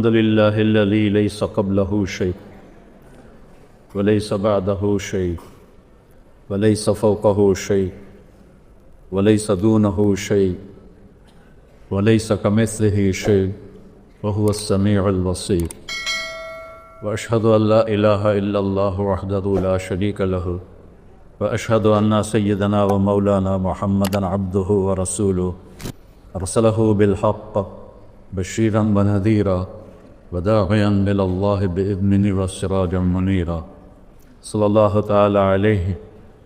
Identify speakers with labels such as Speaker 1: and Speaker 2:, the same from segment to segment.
Speaker 1: الحمد لله الذي ليس قبله شيء وليس بعده شيء وليس فوقه شيء وليس دونه شيء وليس كمثله شيء وهو السميع البصير وأشهد أن لا إله إلا الله وحده لا شريك له وأشهد أن سيدنا ومولانا محمدا عبده ورسوله أرسله بالحق بشيرا ونذيرا وداعيا إلى الله بإذنه وسراجا منيرا صلى الله تعالى عليه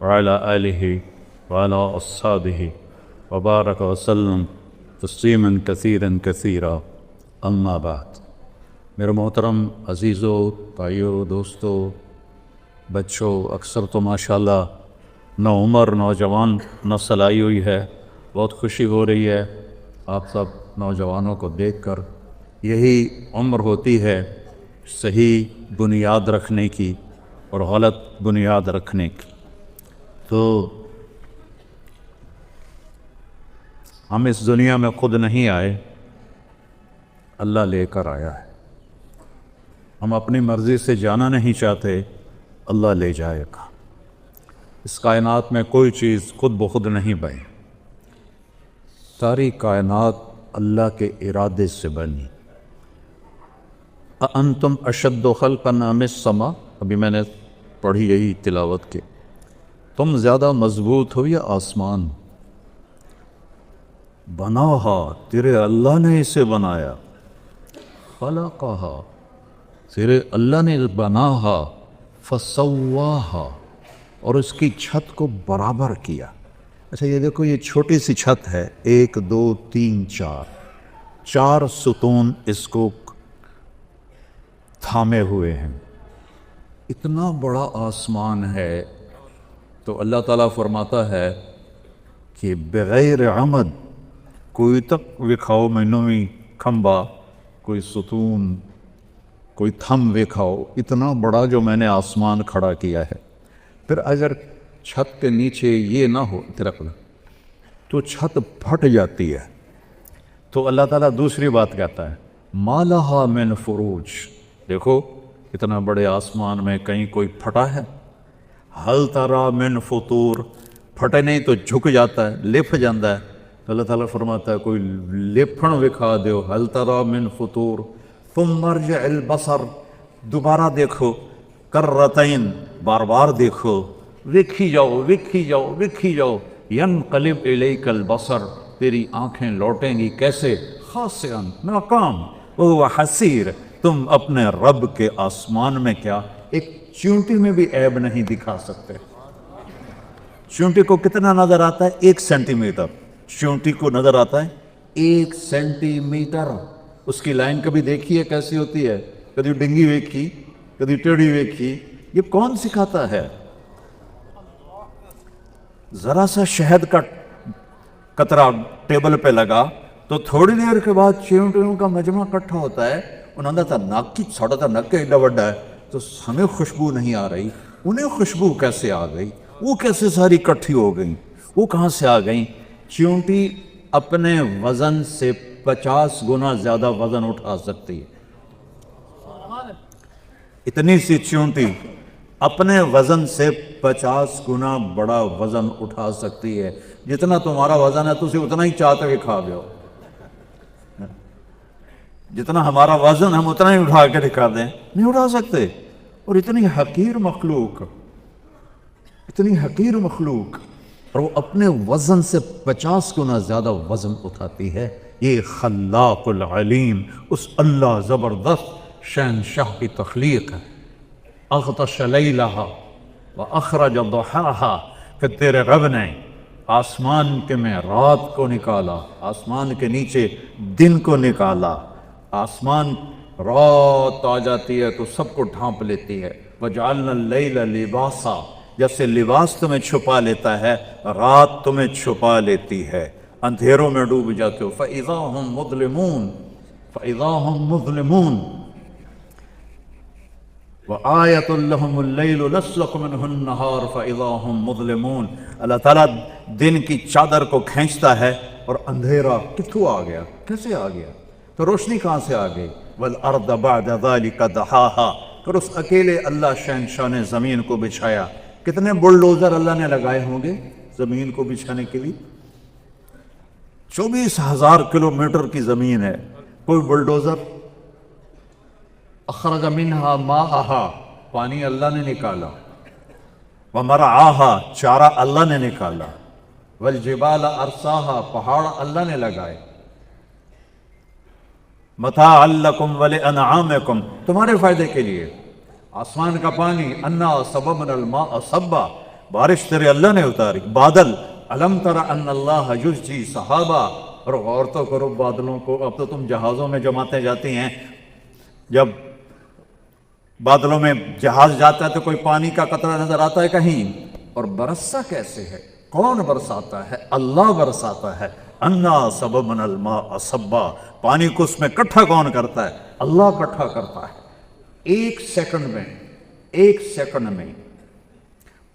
Speaker 1: وعلى آله وعلى أصحابه وبارك وسلم تسليما كثيرا كثيرا أما بعد میرے محترم عزیزوں، بھائیوں، دوستوں، بچوں، اکثر تو ماشاءاللہ نو عمر نوجوان نسل آئی ہوئی ہے. بہت خوشی ہو رہی ہے آپ سب نوجوانوں کو دیکھ کر. یہی عمر ہوتی ہے صحیح بنیاد رکھنے کی اور غلط بنیاد رکھنے کی. تو ہم اس دنیا میں خود نہیں آئے، اللہ لے کر آیا ہے. ہم اپنی مرضی سے جانا نہیں چاہتے، اللہ لے جائے گا. اس کائنات میں کوئی چیز خود بخود نہیں بنی، ساری کائنات اللہ کے ارادے سے بنی. اَأَنْتُمْ أَشَدُّ خَلْقًا أَمِ السَّمَاءِ، ابھی میں نے پڑھی یہی تلاوت کے. تم زیادہ مضبوط ہو یا آسمان؟ بناہا، تیرے اللہ نے اسے بنایا. خلقہا، تیرے اللہ نے بناہا. فسواہا، اور اس کی چھت کو برابر کیا. اچھا یہ دیکھو، یہ چھوٹی سی چھت ہے، 1 2 3 4 ستون اس کو تھامے ہوئے ہیں. اتنا بڑا آسمان ہے تو اللہ تعالیٰ فرماتا ہے کہ بغیر عمد کوئی تک وکھاؤ مینوی کھمبا، کوئی ستون، کوئی تھم وکھاؤ. اتنا بڑا جو میں نے آسمان کھڑا کیا ہے. پھر اگر چھت کے نیچے یہ نہ ہو درخت تو چھت پھٹ جاتی ہے. تو اللہ تعالیٰ دوسری بات کہتا ہے ما لہا من فروج. دیکھو اتنا بڑے آسمان میں کہیں کوئی پھٹا ہے؟ ہل ترا من فطور، پھٹے نہیں تو جھک جاتا ہے، لپھ جاتا ہے. تو اللہ تعالیٰ فرماتا ہے کوئی لپھن وکھا دیو. ہل ترا من فطور ثم ارجع البصر، دوبارہ دیکھو. کرتین، بار بار دیکھو. وکھی جاؤ وکھی جاؤ وکھی جاؤ. ینقلب الیک البصر، تیری آنکھیں لوٹیں گی کیسے؟ خاسئا، ناکام. وہو حسیر، تم اپنے رب کے آسمان میں کیا ایک چونٹی میں بھی عیب نہیں دکھا سکتے. چونٹی کو کتنا نظر آتا ہے؟ 1 سینٹی میٹر. چونٹی کو نظر آتا ہے 1 سینٹی میٹر. اس کی لائن کبھی دیکھی ہے کیسی ہوتی ہے؟ کبھی ڈنگی ویکھی، کبھی ٹیڑھی ویکھی. یہ کون سکھاتا ہے؟ ذرا سا شہد کا قطرہ ٹیبل پہ لگا تو تھوڑی دیر کے بعد چیونٹیوں کا مجمع اکٹھا ہوتا ہے. انہوں نے تھا ناک کی چھوٹا تھا، نک کے ایڈا بڑا ہے، تو ہمیں خوشبو نہیں آ رہی، انہیں خوشبو کیسے آ گئی؟ وہ کیسے ساری اکٹھی ہو گئیں؟ وہ کہاں سے آ گئیں؟ چیونٹی اپنے وزن سے 50 گنا زیادہ وزن اٹھا سکتی ہے. اتنی سی چیونٹی اپنے وزن سے 50 گنا بڑا وزن اٹھا سکتی ہے. جتنا تمہارا وزن ہے تسی اتنا ہی چاہتے کہ کھا گئے. جتنا ہمارا وزن ہم اتنا ہی اٹھا کے دکھا دیں، نہیں اٹھا سکتے. اور اتنی حقیر مخلوق، اتنی حقیر مخلوق، اور وہ اپنے وزن سے 50 گنا زیادہ وزن اٹھاتی ہے. یہ خلاق العلیم، اس اللہ زبردست شہنشاہ کی تخلیق ہے. اغطش لیلہا واخرج ضحاہا، کہ تیرے رب نے آسمان کے میں رات کو نکالا، آسمان کے نیچے دن کو نکالا. آسمان رات آ جاتی ہے تو سب کو ڈھانپ لیتی ہے. وجعلنا اللیل لباسا، جیسے لباس تمہیں چھپا لیتا ہے رات تمہیں چھپا لیتی ہے، اندھیروں میں ڈوب جاتے ہو. فَإِذَا هُمْ مُظْلِمُونَ فَإِذَا هُمْ مُظْلِمُونَ وَآيَةٌ لَهُمُ اللَّيْلُ نَسْلَخُ مِنْهُ النَّهَارَ فَإِذَا هُمْ مُظْلِمُونَ. اللہ تعالیٰ دن کی چادر کو کھینچتا ہے اور اندھیرا کتھوں آ گیا، کیسے آ گیا؟ تو روشنی کہاں سے آ گئی؟ والارض بعد ذلك دحاها، پھر اس اکیلے اللہ شہنشاہ نے زمین کو بچھایا۔ کتنے بلڈوزر اللہ نے لگائے ہوں گے زمین کو بچھانے کے لیے؟ 24,000 کلومیٹر کی زمین ہے، کوئی بلڈوزر؟ اخرج منہا ماءہا، پانی اللہ نے نکالا، ومرعاہا، چارہ اللہ نے نکالا، والجبال ارساہا، پہاڑ اللہ نے لگائے، متاعا لکم ولانعامکم، تمہارے فائدے کے لیے۔ آسمان کا پانی، انا صببنا الماء صبا، بارش تیرے اللہ نے اتاری، بادل، الم تر ان اللہ یزجی صحابہ، اور غور تو کرو بادلوں کو، اب تو تم جہازوں میں جماتے جاتی ہیں، جب بادلوں میں جہاز جاتا ہے تو کوئی پانی کا قطرہ نظر آتا ہے کہیں؟ اور برسا کیسے ہے؟ کون برساتا ہے؟ اللہ برساتا ہے۔ انا صببنا الماء صبا، پانی کو اس میں کٹھا کون کرتا ہے؟ اللہ کٹھا کرتا ہے۔ ایک سیکنڈ میں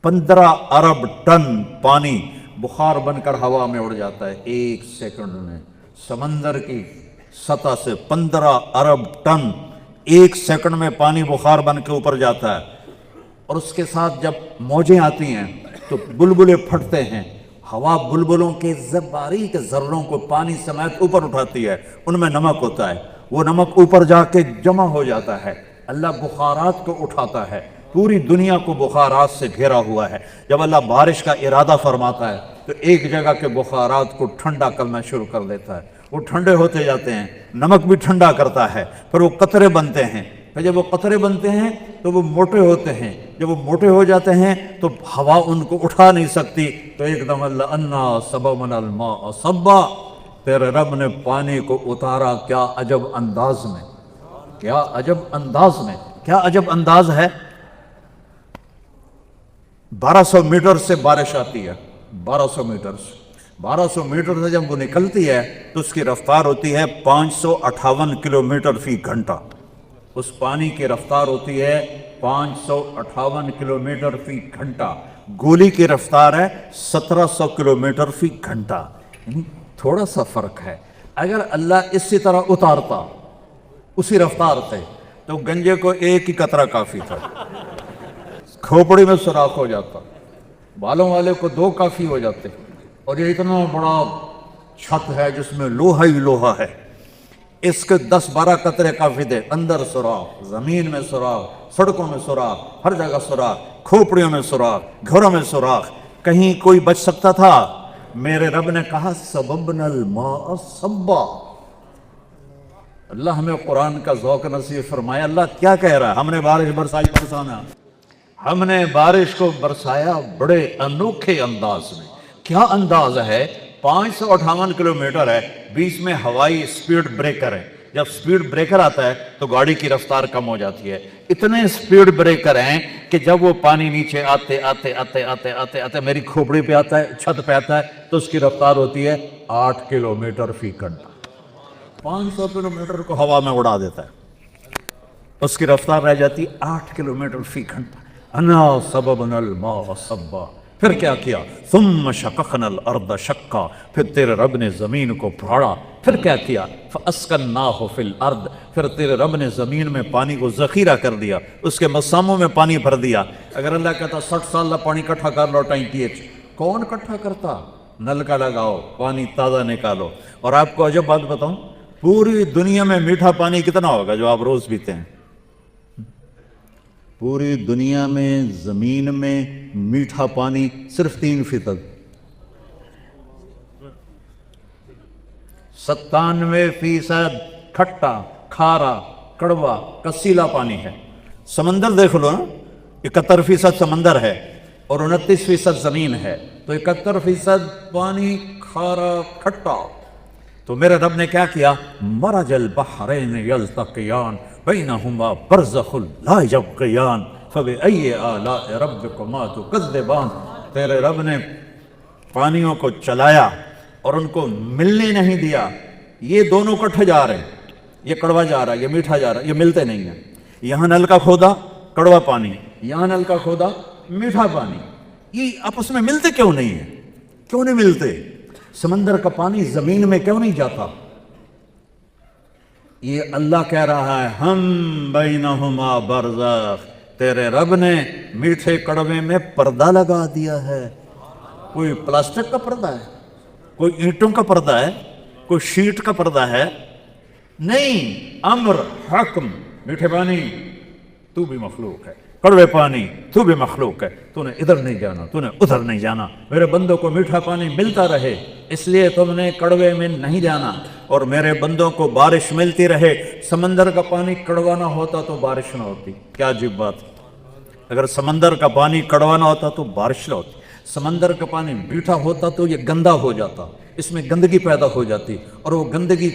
Speaker 1: 15 ارب ٹن پانی بخار بن کر ہوا میں اڑ جاتا ہے، ایک سیکنڈ میں۔ سمندر کی سطح سے 15 ارب ٹن ایک سیکنڈ میں پانی بخار بن کے اوپر جاتا ہے، اور اس کے ساتھ جب موجیں آتی ہیں تو بلبلے پھٹتے ہیں، ہوا بلبلوں کے باریک ذروں کو پانی سمیت اوپر اٹھاتی ہے، ان میں نمک ہوتا ہے، وہ نمک اوپر جا کے جمع ہو جاتا ہے، اللہ بخارات کو اٹھاتا ہے، پوری دنیا کو بخارات سے گھیرا ہوا ہے۔ جب اللہ بارش کا ارادہ فرماتا ہے تو ایک جگہ کے بخارات کو ٹھنڈا کرنا شروع کر دیتا ہے، وہ ٹھنڈے ہوتے جاتے ہیں، نمک بھی ٹھنڈا کرتا ہے، پھر وہ قطرے بنتے ہیں، پھر جب وہ قطرے بنتے ہیں تو وہ موٹے ہوتے ہیں، جب وہ موٹے ہو جاتے ہیں تو ہوا ان کو اٹھا نہیں سکتی، تو ایک دم اللہ انا صببنا الماء صبا، تیرے رب نے پانی کو اتارا، کیا عجب انداز میں، کیا عجب انداز میں، کیا عجب انداز ہے۔ 1200 میٹر سے بارش آتی ہے، 1200 میٹر سے جب وہ نکلتی ہے تو اس کی رفتار ہوتی ہے 558 کلومیٹر فی گھنٹہ، اس پانی کی رفتار ہوتی ہے 558 کلومیٹر فی گھنٹہ، گولی کی رفتار ہے 1700 کلومیٹر فی گھنٹہ، یعنی تھوڑا سا فرق ہے۔ اگر اللہ اسی طرح اتارتا اسی رفتار سے تو گنجے کو ایک ہی قطرہ کافی تھا، کھوپڑی میں سوراخ ہو جاتا، بالوں والے کو 2 کافی ہو جاتے، اور یہ اتنا بڑا چھت ہے جس میں لوہا ہی لوہا ہے، اس کے 10-12 قطرے کافی تھے، اندر سوراخ، زمین میں سوراخ، سڑکوں میں سوراخ، ہر جگہ سوراخ، کھوپڑیوں میں سوراخ، گھروں میں سوراخ، کہیں کوئی بچ سکتا تھا؟ میرے رب نے کہا صببنا الماء صبا۔ اللہ ہمیں قرآن کا ذوق نصیب فرمایا۔ اللہ کیا کہہ رہا ہے؟ ہم نے بارش برسائی، برسانا، ہم نے بارش کو برسایا بڑے انوکھے انداز میں۔ کیا انداز ہے؟ 558 کلومیٹر ہے، بیچ میں ہوائی سپیڈ بریکر ہے، جب سپیڈ بریکر آتا ہے تو گاڑی کی رفتار کم ہو جاتی ہے، اتنے سپیڈ بریکر ہیں کہ جب وہ پانی نیچے آتے آتے آتے آتے آتے آتے میری کھوپڑی پہ آتا ہے، چھت پہ آتا ہے، تو اس کی رفتار ہوتی ہے 8 کلومیٹر فی گھنٹہ، 500 کلومیٹر کو ہوا میں اڑا دیتا ہے، اس کی رفتار رہ جاتی 8 کلومیٹر فی گھنٹہ۔ انا صببنا الماء صبا، پھر کیا کیا؟ ثم شققنا الارض شقا، پھر تیرے رب نے زمین کو پھاڑا، پھر کیا کیا؟ فاسکناہ فی الارض، پھر تیرے رب نے زمین میں پانی کو ذخیرہ کر دیا، اس کے مساموں میں پانی بھر دیا۔ اگر اللہ کہتا 60 سال کا پانی کٹھا کر لو ٹینکی، کون کٹھا کرتا؟ نل کا لگاؤ، پانی تازہ نکالو۔ اور آپ کو عجب بات بتاؤں، پوری دنیا میں میٹھا پانی کتنا ہوگا جو آپ روز پیتے ہیں؟ پوری دنیا میں زمین میں میٹھا پانی صرف 3%، 97% کھٹا، کھارا، کڑوا، کسیلا پانی ہے۔ سمندر دیکھ لو نا، 71% سمندر ہے اور 29% زمین ہے، تو 71% پانی کھارا کھٹا۔ تو میرے رب نے کیا کیا؟ مرج البحرین یلتقیان بینہما برزخ لا یبغیان فبأی آلاء ربکما تکذبان۔ تیرے رب نے پانیوں کو چلایا اور ان کو ملنے نہیں دیا، یہ دونوں کٹھے جا رہے ہیں، یہ کڑوا جا رہا ہے، یہ میٹھا جا رہا ہے، یہ ملتے نہیں ہیں۔ یہاں نل کا کھودا کڑوا پانی، یہاں نل کا کھودا میٹھا پانی، یہ آپس میں ملتے کیوں نہیں ہیں؟ کیوں نہیں ملتے؟ سمندر کا پانی زمین میں کیوں نہیں جاتا؟ یہ اللہ کہہ رہا ہے ہم بینہما برزخ، تیرے رب نے میٹھے کڑوے میں پردہ لگا دیا ہے۔ کوئی پلاسٹک کا پردہ ہے، کوئی اینٹوں کا پردہ ہے، کوئی شیٹ کا پردہ ہے؟ نہیں، امر حکم، میٹھے پانی تو بھی مخلوق ہے، کڑوے پانی تو بھی مخلوق ہے، تو نے ادھر نہیں جانا، تو نے ادھر نہیں جانا، میرے بندوں کو میٹھا پانی ملتا رہے اس لیے تم نے کڑوے میں نہیں جانا، اور میرے بندوں کو بارش ملتی رہے۔ سمندر کا پانی کڑوا نہ ہوتا تو بارش نہ ہوتی، کیا عجیب بات ہے۔ اگر سمندر کا پانی کڑوا نہ ہوتا تو بارش نہ ہوتی، سمندر کا پانی میٹھا ہوتا تو یہ گندا ہو جاتا، اس میں گندگی پیدا ہو جاتی، اور وہ گندگی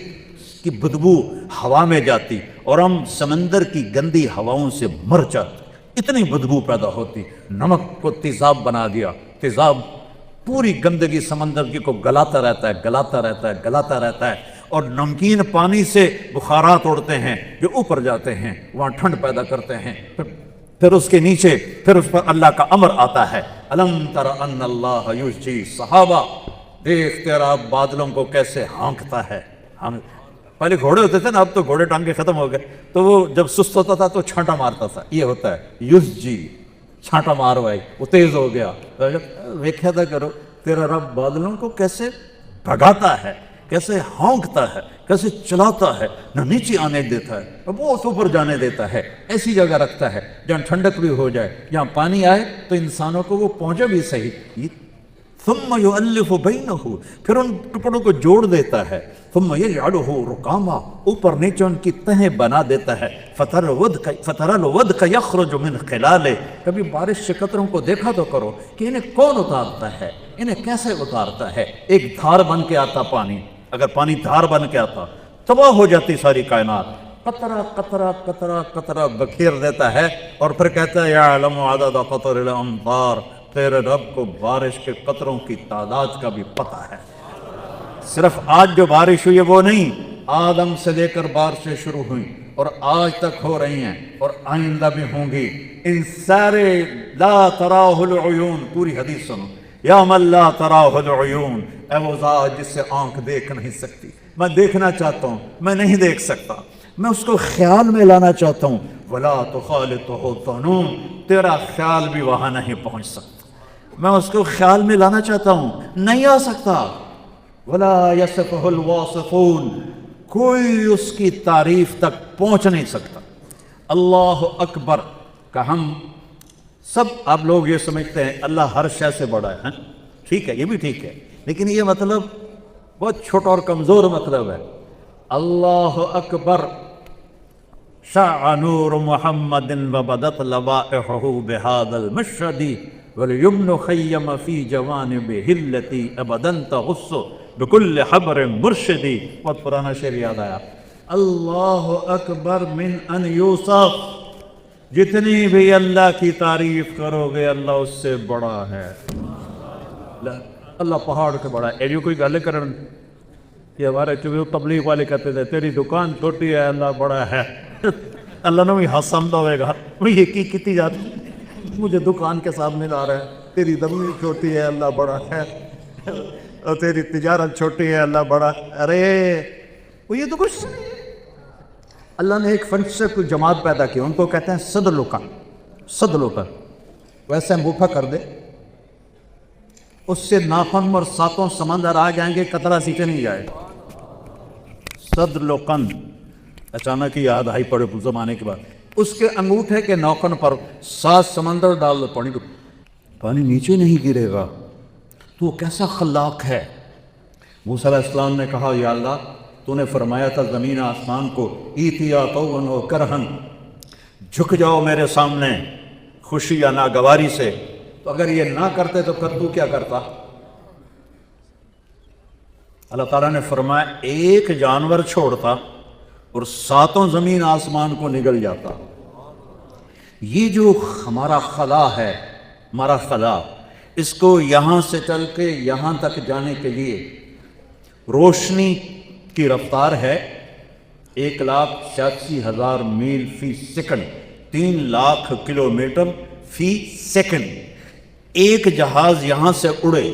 Speaker 1: کی بدبو ہوا میں جاتی، اور ہم سمندر کی گندی ہواؤں سے مر جاتے، اتنی بدبو پیدا ہوتی۔ نمک کو تیزاب بنا دیا، تیزاب پوری گندگی سمندر کی کو گلاتا رہتا ہے، گلاتا رہتا ہے، گلاتا رہتا ہے، اور نمکین پانی سے بخارات اڑتے ہیں جو اوپر جاتے ہیں، وہاں ٹھنڈ پیدا کرتے ہیں، پھر اس کے نیچے پھر اس پر اللہ کا امر آتا ہے، الم تر ان اللہ یزجی صحابہ، دیکھ تیرا بادلوں کو کیسے ہانکتا ہے۔ پہلے گھوڑے ہوتے تھے نا، اب تو گھوڑے ٹانگ کے ختم ہو گئے، تو وہ جب سست ہوتا تھا تو چھانٹا مارتا تھا، یہ ہوتا ہے یزجی، چھانٹا مار بھائی، وہ تیز ہو گیا۔ ویکھیا تھا کرو تیرا رب بادلوں کو کیسے بھگاتا ہے، کیسے ہونکتا ہے، کیسے چلاتا ہے، نہ نیچے آنے دیتا ہے، بہت اوپر جانے دیتا ہے، ایسی جگہ رکھتا ہے جہاں ٹھنڈک بھی ہو جائے، جہاں پانی آئے تو انسانوں کو وہ پہنچے بھی صحیح۔ ثم یؤلف بینہ، پھر ان ٹکڑوں کو جوڑ دیتا ہے، ثم یجعلہ رکاما، اوپر نیچے ان کی تہیں بنا دیتا ہے، فتر الودق یخرج من خلالہ، کبھی بارش کے قطروں کو دیکھا تو کرو کہ انہیں کون اتارتا ہے، انہیں کیسے اتارتا ہے۔ ایک دھار بن کے آتا پانی، اگر پانی دھار بن کے آتا تباہ ہو جاتی ساری کائنات، قطرہ قطرہ قطرہ قطرہ بکھیر دیتا ہے، اور پھر کہتا ہے یعلم عدد قطر الامطار، تیرے رب کو بارش کے قطروں کی تعداد کا بھی پتہ ہے۔ صرف آج جو بارش ہوئی ہے وہ نہیں، آدم سے لے کر بارشیں شروع ہوئیں اور آج تک ہو رہی ہیں اور آئندہ بھی ہوں گی، ان سارے لا تراہ العیون، پوری حدیث سنو، یا من لا تراہ العیون، اے وہ ذات جس سے آنکھ دیکھ نہیں سکتی، میں دیکھنا چاہتا ہوں میں نہیں دیکھ سکتا، میں اس کو خیال میں لانا چاہتا ہوں، ولا تخالطہ الظنون، تیرا خیال بھی وہاں نہیں پہنچ سکتا، میں اس کو خیال میں لانا چاہتا ہوں نہیں آ سکتا، ولا یصفہ الواصفون، کوئی اس کی تعریف تک پہنچ نہیں سکتا۔ اللہ اکبر کا ہم سب، آپ لوگ یہ سمجھتے ہیں اللہ ہر شے سے بڑا ہے، ٹھیک ہے، یہ بھی ٹھیک ہے، لیکن یہ مطلب بہت چھوٹا اور کمزور مطلب ہے۔ اللہ اکبر شع نور محمد وبدت لوائحہ بهذا المشهد واليمن خیم فی جوانبہ التی ابدا تغص بكل حبر مرشدی، بہت پرانا شعر یاد آیا، اللہ اکبر من ان یوصف، جتنی بھی اللہ کی تعریف کرو گے اللہ اس سے بڑا ہے، اللہ پہاڑ سے بڑا ہے۔ یہ کوئی گل کرن کہ ہمارے چوبے تبلیغ والے کہتے تھے تیری دکان چھوٹی ہے اللہ بڑا ہے، اللہ نے بھی ہنسمد ہوئے گا، یہ کی کتی جاتی، مجھے دکان کے سامنے لا رہا ہے، تیری دمی چھوٹی ہے اللہ بڑا ہے، اور تیری تجارت چھوٹی ہے اللہ بڑا ہے، ارے وہ یہ تو کچھ نہیں ہے۔ اللہ نے ایک فنڈ سے کوئی جماعت پیدا کی، ان کو کہتے ہیں صد لوکن، صد لوکن، ویسے انگوٹھا کر دے، اس سے ناخن اور ساتوں سمندر آ جائیں گے، قطرہ سیچے نہیں جائے گا۔ صد لوکن، اچانک ہی یاد آئی پڑے زمانے کے بعد، اس کے انگوٹھے کے نوکن پر 7 سمندر ڈال دو، پانی نیچے نہیں گرے گا، تو وہ کیسا خلاق ہے۔ موسیٰ علیہ السلام نے کہا یا اللہ تو نے فرمایا تھا زمین آسمان کو ایتیا طوعاً و کرہن، جھک جاؤ میرے سامنے خوشی یا ناگواری سے، تو اگر یہ نہ کرتے تو پھر تو کیا کرتا؟ اللہ تعالیٰ نے فرمایا ایک جانور چھوڑتا اور 7 زمین آسمان کو نگل جاتا۔ یہ جو ہمارا خلا ہے، ہمارا خلا، اس کو یہاں سے چل کے یہاں تک جانے کے لیے روشنی کی رفتار ہے 1,86,000 میل فی سیکنڈ، 3 لاکھ کلومیٹر فی سیکنڈ۔ ایک جہاز یہاں سے اڑے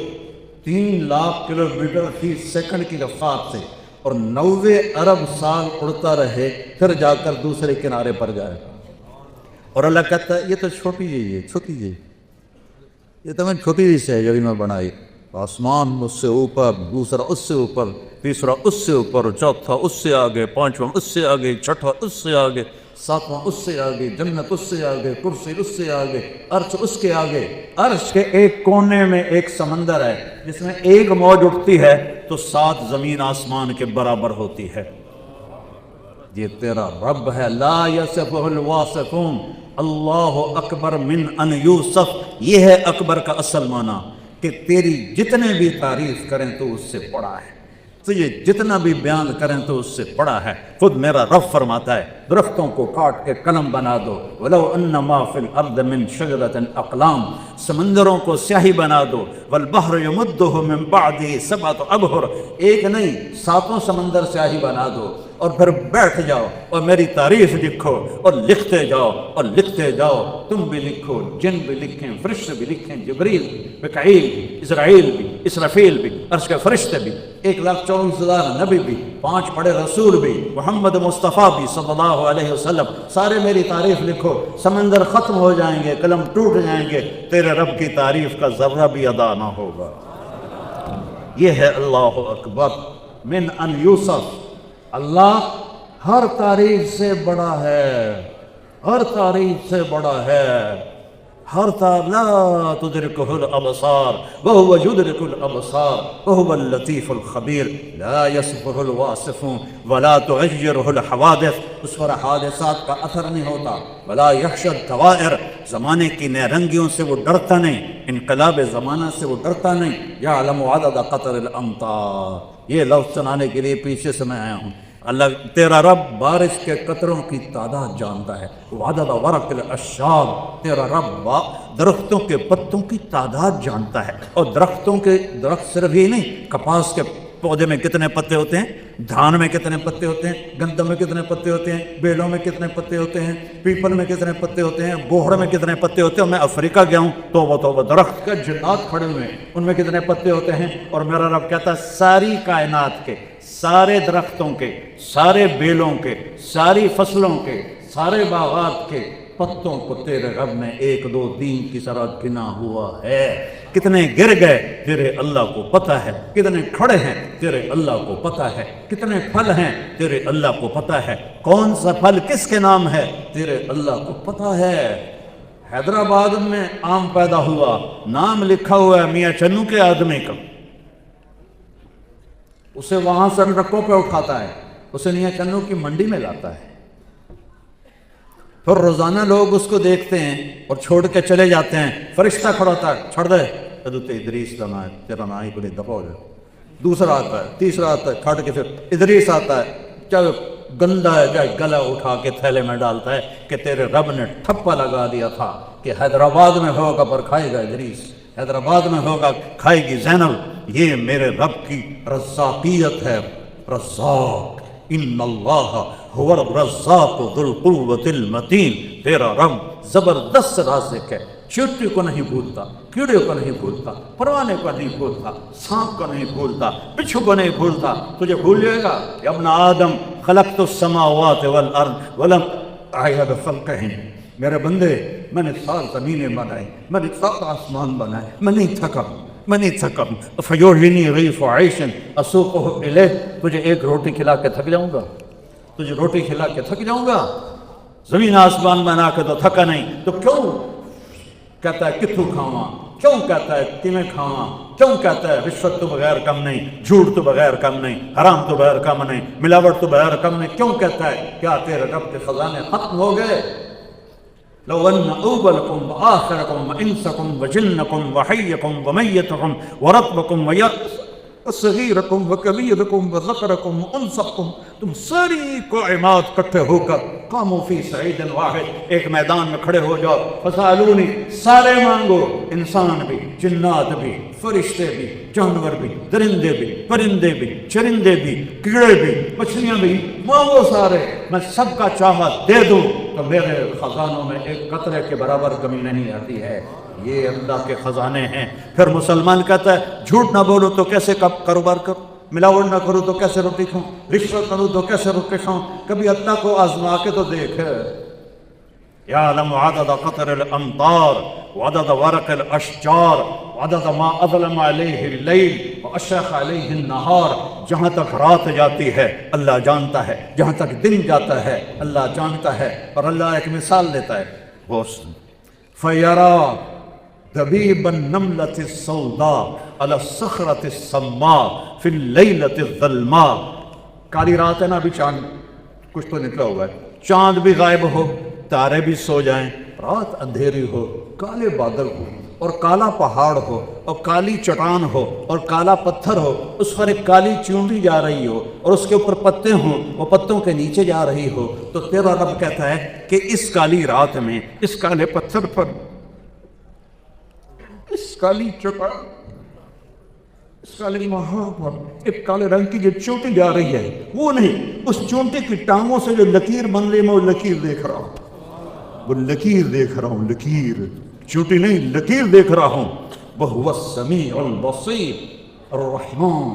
Speaker 1: 3 لاکھ کلومیٹر فی سیکنڈ کی رفتار سے اور 90 ارب سال اڑتا رہے پھر جا کر دوسرے کنارے پر جائے. اور اللہ کہتا ہے یہ تو چھوٹی جی ہے، چھوٹی جی، یہ تو میں چھوٹی جی سے ہے جو میں بنائی. آسمان اس سے اوپر، دوسرا اس سے اوپر، تیسرا اس سے اوپر، چوتھا اس سے آگے، پانچواں اس سے آگے، چھٹواں اس سے آگے، ساتواں اس سے آگے، جنت اس سے آگے، کرسی اس سے آگے، عرش اس کے آگے. عرش کے ایک کونے میں ایک سمندر ہے جس میں ایک موج اٹھتی ہے تو 7 زمین آسمان کے برابر ہوتی ہے. یہ تیرا رب ہے. لا یصفہ الواصفون، اللہ اکبر من ان یوصف. یہ ہے اکبر کا اصل معنی کہ تیری جتنے بھی تعریف کریں تو اس سے بڑا ہے، تجھے جتنا بھی بیان کریں تو اس سے بڑا ہے. خود میرا رب فرماتا ہے درختوں کو کاٹ کے قلم بنا دو، وَلَوْ أَنَّ مَا فِي الْأَرْضِ مِنْ شَجَرَةٍ أَقْلَامٍ، سمندروں کو سیاہی بنا دو. وَالْبَحْرُ يَمُدُّهُ مِنْ بَعْدِهِ 7 أَبْحُرٍ، ایک نہیں 7 سمندر سیاہی بنا دو اور پھر بیٹھ جاؤ اور میری تعریف لکھو اور لکھتے جاؤ اور لکھتے جاؤ. تم بھی لکھو، جن بھی لکھیں، فرشتے بھی لکھیں، جبریل بھی، میکائیل بھی، اسرائیل بھی، اسرافیل بھی، عرش کے فرشتے بھی، 1,24,000 نبی بھی، 5 بڑے رسول بھی، محمد مصطفیٰ بھی صلی اللہ علیہ وسلم، سارے میری تعریف لکھو. سمندر ختم ہو جائیں گے، قلم ٹوٹ جائیں گے، تیرے رب کی تعریف کا ذرہ بھی ادا نہ ہوگا. یہ ہے اللہ اکبر من ان یوصف. اللہ ہر تعریف سے بڑا ہے، ہر تعریف سے بڑا ہے. ہر لا تدرکہ الابصار وہو یدرک الابصار وہو اللطیف الخبیر. لا یصفہ الواصفون ولا تعجرہ الحوادث، اس پر حادثات کا اثر نہیں ہوتا. ولا یخشی الدوائر، زمانے کی نیرنگیوں سے وہ ڈرتا نہیں، انقلاب زمانہ سے وہ ڈرتا نہیں. یعلم عدد قطر الامطار، یہ لفظ سنانے کے لیے پیچھے سے میں آیا ہوں. اللہ تیرا رب بارش کے قطروں کی تعداد جانتا ہے. وعدد ورق الاشجار، تیرا رب درختوں کے پتوں کی تعداد جانتا ہے. اور درخت صرف یہ نہیں، کپاس کے پودے میں کتنے پتے ہوتے ہیں، دھان میں کتنے پتے ہوتے ہیں، گندم میں کتنے پتے ہوتے ہیں، بیلوں میں کتنے پتے ہوتے ہیں، پیپل میں کتنے پتے ہوتے ہیں، بوہڑ میں کتنے پتے ہوتے ہیں. میں افریقہ گیا ہوں تو وہ درخت کے جنات کھڑے ہوئے ہیں، ان میں کتنے پتے ہوتے ہیں. اور میرا رب کہتا ہے ساری کائنات کے، سارے درختوں کے، سارے بیلوں کے، ساری فصلوں کے، سارے باغات کے پتوں کو تیرے رب نے 1 2 3 کی طرح گنا ہوا ہے. کتنے گر گئے تیرے اللہ کو پتہ ہے، کتنے کھڑے ہیں تیرے اللہ کو پتہ ہے، کتنے پھل ہیں تیرے اللہ کو پتہ ہے، کون سا پھل کس کے نام ہے تیرے اللہ کو پتہ ہے. حیدرآباد میں آم پیدا ہوا، نام لکھا ہوا ہے میاں چنو کے آدمی کا، اسے وہاں سے ٹرکوں پہ اٹھاتا ہے، اسے میاں چنو کی منڈی میں لاتا ہے. پھر روزانہ لوگ اس کو دیکھتے ہیں اور چھوڑ کے چلے جاتے ہیں. فرشتہ کھڑا ہوتا ہے، چھڑ دے حضرت ادریس کا نام ہے، تیرا نام ہی بڑی دفعہ ہو جائے. دوسرا آتا ہے، تیسرا آتا ہے، کھٹ کے پھر ادریس آتا ہے، چاہے گندا ہے چاہے گلا اٹھا کے تھیلے میں ڈالتا ہے کہ تیرے رب نے ٹھپا لگا دیا تھا کہ حیدرآباد میں ہوگا پر کھائے گا ادریس، حیدرآباد میں ہوگا کھائے گی زینب. یہ میرے رب کی رزاقیت ہے. رزاق، ان اللہ هو الرزاق ذو القوة المتین. تیرا رب زبردست رازق ہے، چیونٹی کو نہیں بھولتا، کیڑے کو نہیں بھولتا، پروانے کو نہیں بھولتا، سانپ کو نہیں بھولتا، بچھو کو نہیں بھولتا. تجھے بھول جائے گا؟ یا ابن آدم خلقت السماوات والارض ولم اعیہ بخلقہن. میرے بندے میں نے 7 زمینیں بنائی، میں نے 7 آسمان بنائے، میں نہیں تھکا. فیوحنی ریف عیش اسوقہ الیہ. تجھے ایک روٹی کھلا کے تھک جاؤں گا، زمین آسمان بنا کے تو تھکا نہیں. تو کیوں کہتا ہے کتھو کھاواں، کیوں کہتا ہے کیویں کھاواں، کیوں کہتا ہے رشوت تو بغیر کم نہیں، جھوٹ تو بغیر کم نہیں، حرام تو بغیر کم نہیں، ملاوٹ تو بغیر کم نہیں. کیوں کہتا ہے؟ کیا تیرے رب کے خزانے ختم ہو گئے؟ لو ان اولکم وآخرکم وانسکم وجنکم وحیکم ومیتکم ورطبکم صغیرکم وکبیرکم وذکرکم وانثکم، تم ساری کائنات کٹھے ہو کر قاموا فی صعید واحد، ایک میدان میں کھڑے ہو جاؤ. فسالونی، سارے مانگو، انسان بھی، جنات بھی، فرشتے بھی، جانور بھی، درندے بھی، پرندے بھی، چرندے بھی، کیڑے بھی، مچھلیاں بھی، مانگو سارے، میں سب کا چاہا دے دوں تو میرے خزانوں میں ایک قطرے کے برابر کمی نہیں آتی ہے. یہ اللہ کے خزانے ہیں. پھر مسلمان کہتا ہے جھوٹ نہ بولو تو کیسے کاروبار کرو، ملاوٹ نہ کروں تو کیسے روٹی کھاؤں، رشوت نہ دوں تو کیسے روٹی کھاؤں؟ کبھی اللہ کو آزما کے تو دیکھ۔ یعلم عدد قطر الامطار وعدد ورق الاشجار وعدد ما اظلم علیہ اللیل واشرق علیہ النہار۔ جہاں تک رات جاتی ہے اللہ جانتا ہے، جہاں تک دن جاتا ہے اللہ جانتا ہے۔ اور اللہ ایک مثال دیتا ہے، فَيَرَى دَبِيبَ النَّمْلَةِ السَّوْدَاء عَلَى الصَّخْرَةِ السَّمَّاءِ فِي اللَّيْلَةِ الظَّلْمَاءِ۔ کالی رات ہے نا، ابھی چاند کچھ تو نکلا ہوا ہے، چاند بھی غائب ہو، تارے بھی سو جائیں، رات اندھیری ہو، کالے بادل ہو اور کالا پہاڑ ہو اور کالی چٹان ہو اور کالا پتھر ہو، اس پر ایک کالی چونٹی جا رہی ہو اور اس کے اوپر پتے ہوں، وہ پتوں کے نیچے جا رہی ہو، تو تیرا رب کہتا ہے کہ اس کالی رات میں، اس کالے پتھر پر، اس کالی چٹان، اس کالے وہاں پر ایک کالے رنگ کی جو چونٹی جا رہی ہے، وہ نہیں، اس چونٹی کی ٹانگوں سے جو لکیر بن رہی ہے میں وہ لکیر دیکھ رہا ہوں، وہ لکیر دیکھ رہا ہوں، لکیر، چونٹی نہیں، لکیر دیکھ رہا ہوں۔ وَهُوَ السَّمِيعُ الْبَصِيرُ الرَّحْمَٰنُ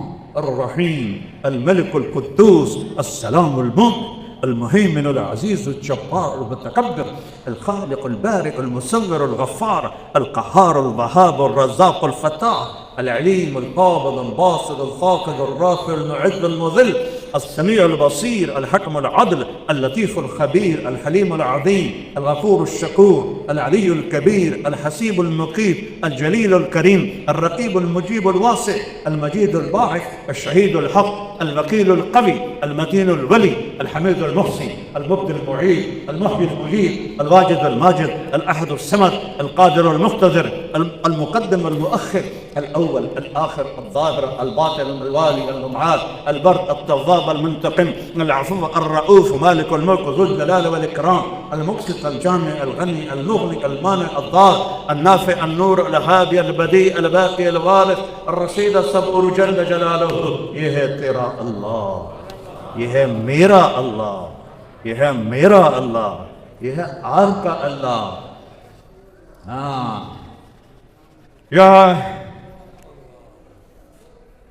Speaker 1: الرَّحِيمُ الْمَلِكُ الْقُدُّوسُ السَّلَامُ الْمُؤْمِنُ المهيمن العزيز الجبار المتكبر الخالق البارئ المصور الغفار القهار الوهاب الرزاق الفتاح العليم القابض الباسط الخافض الرافع المعز المذل السميع البصير الحكم العدل اللطيف الخبير الحليم العظيم الغفور الشكور العلي الكبير الحسيب المقيت الجليل الكريم الرقيب المجيب الواسع المجيد الباعث الشهيد الحق الوكيل القوي المتين الولي الحميد المحصي المبدي المعيد المحيي المجيد الواجد الماجد الأحد الصمد القادر المقتدر المقدم المؤخر الأول الآخر الظاهر الباطن الوالي المعاد البر التواب المنتقم العفو الرؤوف مالك الملك ذو الجلال والإكرام المقسط الجامع الغني المغني المانع الضار النافع النور الهادي البديع الباقي الوارث الرشيد الصبور جل جلاله۔ یہ ہے تیرا اللہ، یہ ہے میرا اللہ، یہ ہے میرا اللہ، یہ ہے آپ کا اللہ۔ ہاں،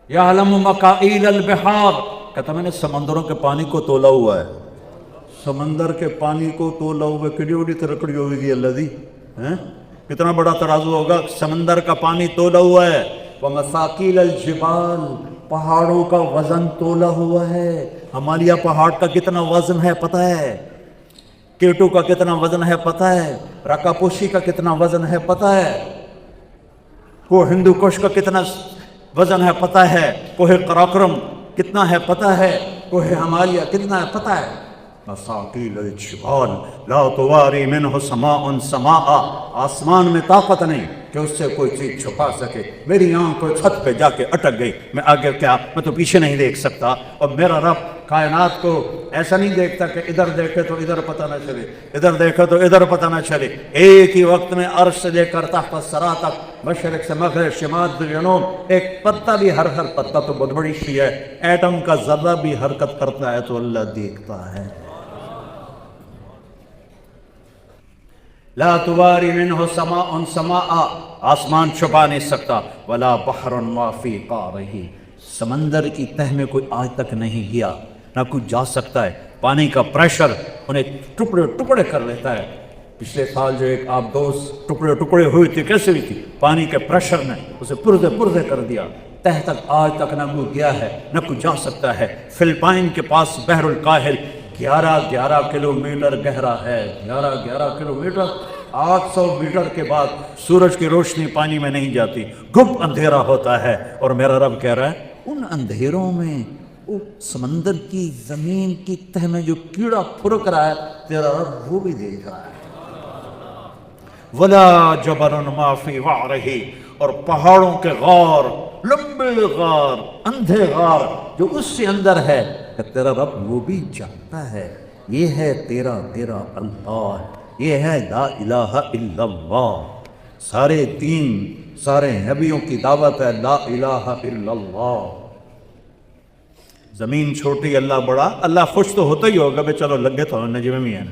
Speaker 1: یعلم مقائل البحار، کہتا میں نے سمندروں کے پانی کو تولا ہوا ہے، سمندر کے پانی کو تولا ہوا ہے، کڑی اڑی ترکڑی ہوگی اللہ دی، کتنا بڑا ترازو ہوگا، سمندر کا پانی تولا ہوا ہے۔ ومثاقیل الجبال، پہاڑوں کا وزن تولا ہوا ہے، ہمالیہ پہاڑ کا کتنا وزن ہے پتہ ہے، کیٹو کا کتنا وزن ہے پتہ ہے، رکا پوشی کا کتنا وزن ہے پتہ ہے، کوہ ہندو کش کا کتنا وزن ہے پتہ ہے، کوہ قراقرم کتنا ہے پتہ ہے، کوہ ہمالیہ کتنا ہے پتہ ہے۔ مساقیل الجبال لا تواری منہ سماء سماء، آسمان میں طاقت نہیں کہ اس سے کوئی چیز چھپا سکے۔ میری آنکھ کوئی چھت پہ جا کے اٹک گئی، میں آگے کیا، میں تو پیچھے نہیں دیکھ سکتا، اور میرا رب کائنات کو ایسا نہیں دیکھتا کہ ادھر دیکھے تو ادھر پتہ نہ چلے، ادھر دیکھے تو ادھر پتہ نہ چلے، ایک ہی وقت میں عرش سے لے کر تحت الثری تک، مشرق سے مغرب، شمال سے جنوب، ایک پتہ بھی، ہر پتہ تو بہت بڑی شے ہے، ایٹم کا ذرہ بھی حرکت کرتا ہے تو اللہ دیکھتا ہے۔ لا تواری منہ سماء سماء، آسمان چھپا نہیں سکتا، ولا بحر ما فی قعرہ، سمندر کی تہ میں کوئی آج تک نہیں گیا، نہ کوئی جا سکتا ہے، پانی کا پریشر انہیں ٹکڑے ٹکڑے کر لیتا ہے۔ پچھلے سال جو ایک آپ دوست ٹکڑے ٹکڑے ہوئی تھی، کیسے ہوئی تھی؟ پانی کے پریشر نے اسے پردے پردے کر دیا، تہ تک آج تک نہ کوئی گیا ہے، نہ کوئی جا سکتا ہے۔ فلپائن کے پاس بحر الکاہل 11 کلومیٹر گہرا ہے، 11 کلومیٹر، 800 میٹر کے بعد سورج کی روشنی پانی میں نہیں جاتی، گپ اندھیرا ہوتا ہے، اور میرا رب کہہ رہا ہے ان اندھیروں میں سمندر کی زمین کی تہ میں جو کیڑا پھرک رہا ہے تیرا رب وہ بھی دیکھ رہا ہے۔ ولا جبل ما فی وعرہ، اور پہاڑوں کے غار، لمبے غار، اندھے غار جو اس سے اندر ہے، تیرا رب وہ بھی جانتا ہے۔ یہ ہے تیرا اللہ، یہ ہے لا الہ الا اللہ۔ سارے دین، سارے نبیوں کی دعوت ہے لا الہ الا اللہ۔ زمین چھوٹی اللہ بڑا، اللہ خوش تو ہوتا ہی ہوگا، بے چلو لگے تو نجم میں ہیں۔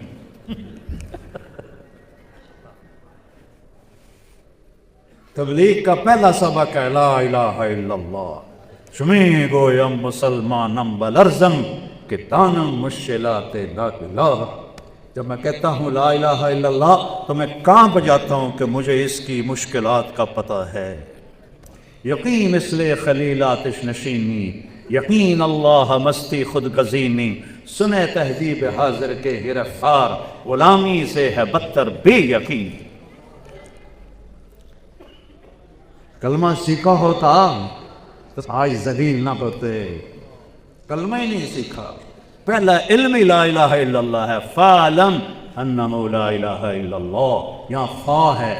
Speaker 1: تبلیغ کا پہلا سبق ہے لا الہ الا اللہ، شمی گویم مسلمانم بلرزم کہ دانم مشکلات لا. جب میں کہتا ہوں لا الہ الا اللہ تو میں کانپ جاتا ہوں کہ مجھے اس کی مشکلات کا پتہ ہے. یقین مثل خلیل آتش نشینی، یقین اللہ مستی خود گزینی، سنے تہذیب حاضر کے گرفتار، غلامی سے ہے بدتر بے یقین. کلمہ سیکھا ہوتا تو آج ذلیل نہ ہوتے. کلمہ ہی نہیں سیکھا. پہلا علم لا الہ الا اللہ ہے. فَعْلَمْ أَنَّهُ لَا إِلَهَ إِلَّا اللَّهُ. یہاں فا ہے.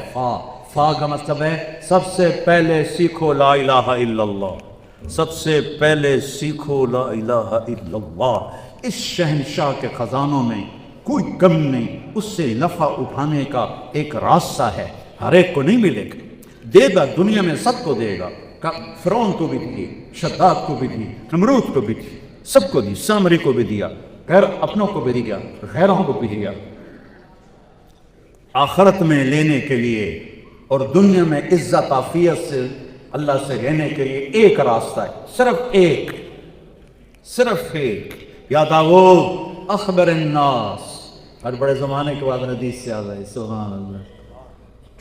Speaker 1: فا کا مطلب ہے سب سے پہلے سیکھو لا الہ الا اللہ. سب سے پہلے سیکھو لا الہ الا اللہ. اس شہنشاہ کے خزانوں میں کوئی کم نہیں. اس سے نفع اٹھانے کا ایک راستہ ہے. ہر ایک کو نہیں ملے گا. دے گا دنیا میں سب کو دے گا. فرعون کو بھی دی، شداد کو بھی دی، نمرود کو بھی دی، سب کو دی. سامری کو بھی دیا، غیر اپنوں کو بھی دیا، غیروں کو بھی دیا. آخرت میں لینے کے لیے اور دنیا میں عزت عافیت سے اللہ سے لینے کے لیے ایک راستہ ہے. صرف ایک، صرف ایک. یا داؤد اخبر الناس. ہر بڑے زمانے کے بعد حدیث سے آ گئے. سبحان اللہ.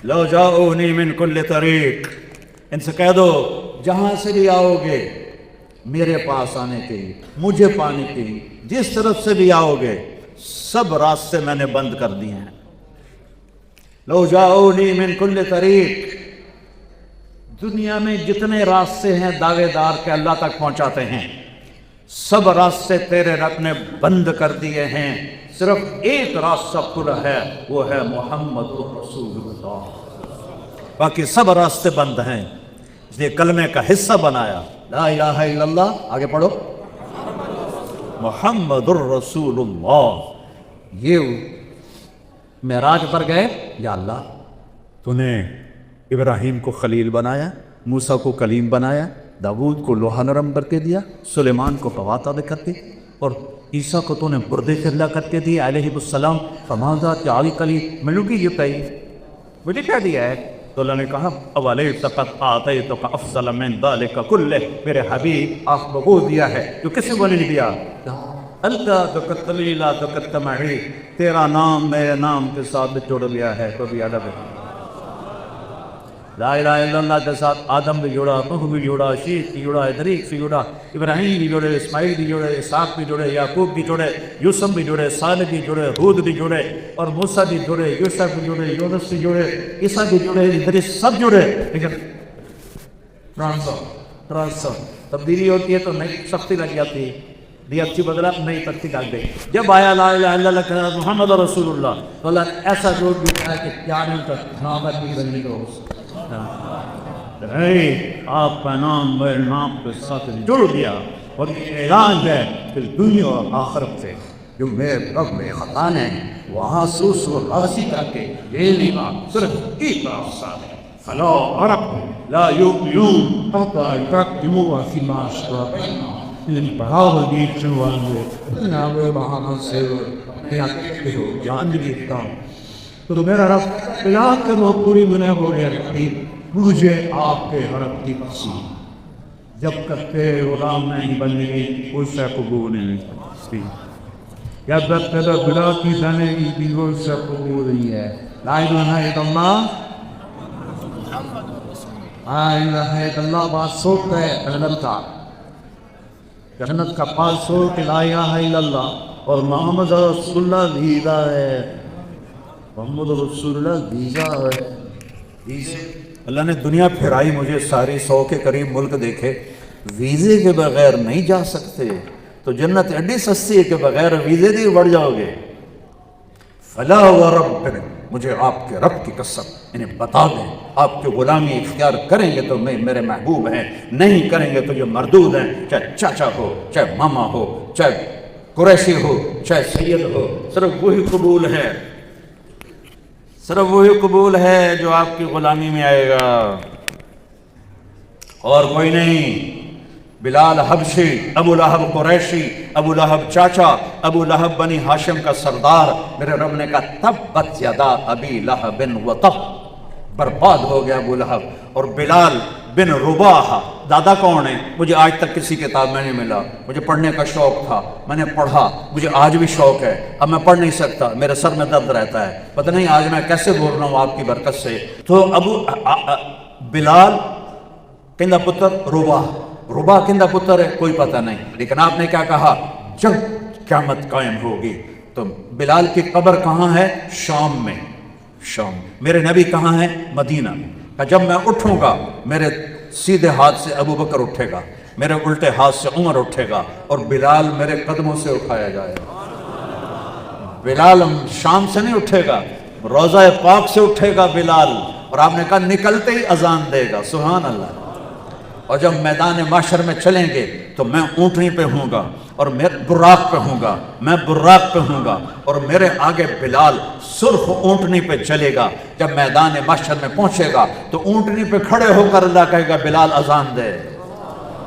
Speaker 1: لو جاؤنی من کل طریق. ان سے کہہ دو جہاں سے بھی آؤ گے میرے پاس آنے کے لیے، مجھے پانے کے لیے، جس طرف سے بھی آؤ گے سب راستے میں نے بند کر دیے ہیں. لو جاؤنی من کل طریق. دنیا میں جتنے راستے ہیں دعوے دار کے اللہ تک پہنچاتے ہیں، سب راستے تیرے رب نے بند کر دیے ہیں. صرف ایک راستہ کھلا ہے، وہ ہے محمد رسول اللہ. باقی سب راستے بند ہیں. اس لیے کلمے کا حصہ بنایا لا الہ الا اللہ. آگے پڑھو محمد الرسول اللہ. یہ معراج پر گئے. یا اللہ تو نے ابراہیم کو خلیل بنایا، موسیٰ کو کلیم بنایا، داؤد کو لوہا نرم کر کے دیا، سلیمان کو قوات کر کے، اور عیسیٰ کو تو نے بردے چلا کر کے دیا علیہ السلام. فماذا تعال کلیم. ملو گی یہ پہی مجھے کیا دیا ہے؟ تو اللہ نے کہا اولیس قد آتیتک افضل من ذلک کلہ. میرے حبیب آپ کو وہ دیا ہے جو کسی کو نہیں دیا. انت ذکرتنی لا ذکرت معی. تیرا نام میرے نام کے ساتھ جڑ لیا ہے. تو بھی ادب ہے. لا الہ الا اللہ کے ساتھ آدم بھی جڑا، نوح بھی جڑا، شیخ بھی جڑا، ادریس بھی جڑا، ابراہیم بھی جڑے، اسماعیل بھی جڑے، اسحاق بھی جڑے، یعقوب بھی جڑے، یوسف بھی جڑے، صالح بھی جڑے، ہود بھی جڑے، اور موسیٰ بھی جڑے، یوسف بھی جڑے، یونس بھی جڑے، عیسیٰ بھی جڑے، ادریس سب جڑے. لیکن ٹرانسفر تبدیلی ہوتی ہے تو نئی سختی لگ جاتی ہے. یہ اچھی بدلا نئی تختی ڈال گئی. جب آیا لا الہ الا اللہ کہا محمد رسول اللہ تو اللہ نے ایسا جوڑ دیا کہ کیا نہیں ہوتا نامت بھی بنی کو. آپ کا نام میرے نام کے ساتھ جڑ دیا اور یہ اعلان ہے کہ دنیا اور آخرت سے جو میرے رب میں خطان ہے وہاں سوس و راسی کر کے یہ لیما صرف ایک راستہ ہے. فلا عرب لا یؤمنون حتی یقدموا فیما اشترا بینہم. پڑھاؤ دیکھ چنوانگے ناوے بہانا سے جان دیکھتا ہوں تو میرا رب پلا کر وہ پوری دنیا کو حبیب مجھے آپ کے حرم کی قسم جب تک تیرے غلام نہیں بنے گی اسے قبول نہیں کرتی. جب تک تیرے بلا کی بنے گی بھی اسے قبول نہیں ہے. لا الہ الا اللہ لا الہ الا اللہ. بات سوچ ہے جنت کا، جنت کا پاس ہو کہ لا الہ الا اللہ اور محمد رسول اللہ ویزا ہے. محمد رسول اللہ ویزا ہے. اللہ نے دنیا پھرائی مجھے ساری 100 کے قریب ملک دیکھے. ویزے کے بغیر نہیں جا سکتے تو جنت ایڈی سستی ہے کہ بغیر ویزے دی بڑھ جاؤ گے. فلا ورب، مجھے آپ کے رب کی قسم انہیں بتا دیں آپ کی غلامی اختیار کریں گے تو میں میرے محبوب ہیں، نہیں کریں گے تو یہ مردود ہیں. چاہے چاچا ہو، چاہے ماما ہو، چاہے قریشی ہو، چاہے سید ہو، صرف وہی قبول ہے، صرف وہی قبول ہے جو آپ کی غلامی میں آئے گا اور کوئی نہیں. بلال حبشی، ابو لہب قریشی، ابو لہب چاچا، ابو لہب بنی ہاشم کا سردار. میرے رب نے کہا تبت یدا ابی لہب و تب، برباد ہو گیا ابو لہب. اور بلال بن رباح. دادا کون ہے؟ مجھے آج تک کسی کتاب میں نہیں ملا. مجھے پڑھنے کا شوق تھا، میں نے پڑھا، مجھے آج بھی شوق ہے. اب میں پڑھ نہیں سکتا، میرے سر میں درد رہتا ہے، پتہ نہیں آج میں کیسے بول رہا ہوں آپ کی برکت سے. تو بلال کہندا پتر ربا کہندا پتر ہے کوئی پتہ نہیں. لیکن آپ نے کیا کہا؟ جب قیامت قائم ہوگی تو بلال کی قبر کہاں ہے؟ شام میں. شام. میرے نبی کہاں ہے؟ مدینہ. جب میں اٹھوں گا میرے سیدھے ہاتھ سے ابو بکر اٹھے گا، میرے الٹے ہاتھ سے عمر اٹھے گا، اور بلال میرے قدموں سے اٹھایا جائے گا. بلال شام سے نہیں اٹھے گا، روضہ پاک سے اٹھے گا بلال. اور آپ نے کہا نکلتے ہی اذان دے گا. سبحان اللہ. اور جب میدان معاشر میں چلیں گے تو میں اونٹنی پہ ہوں گا اور میں براق پہ ہوں گا، میں براق پہ ہوں گا، اور میرے آگے بلال سرخ اونٹنی پہ چلے گا. جب میدان معاشر میں پہنچے گا تو اونٹنی پہ کھڑے ہو کر اللہ کہے گا بلال اذان دے،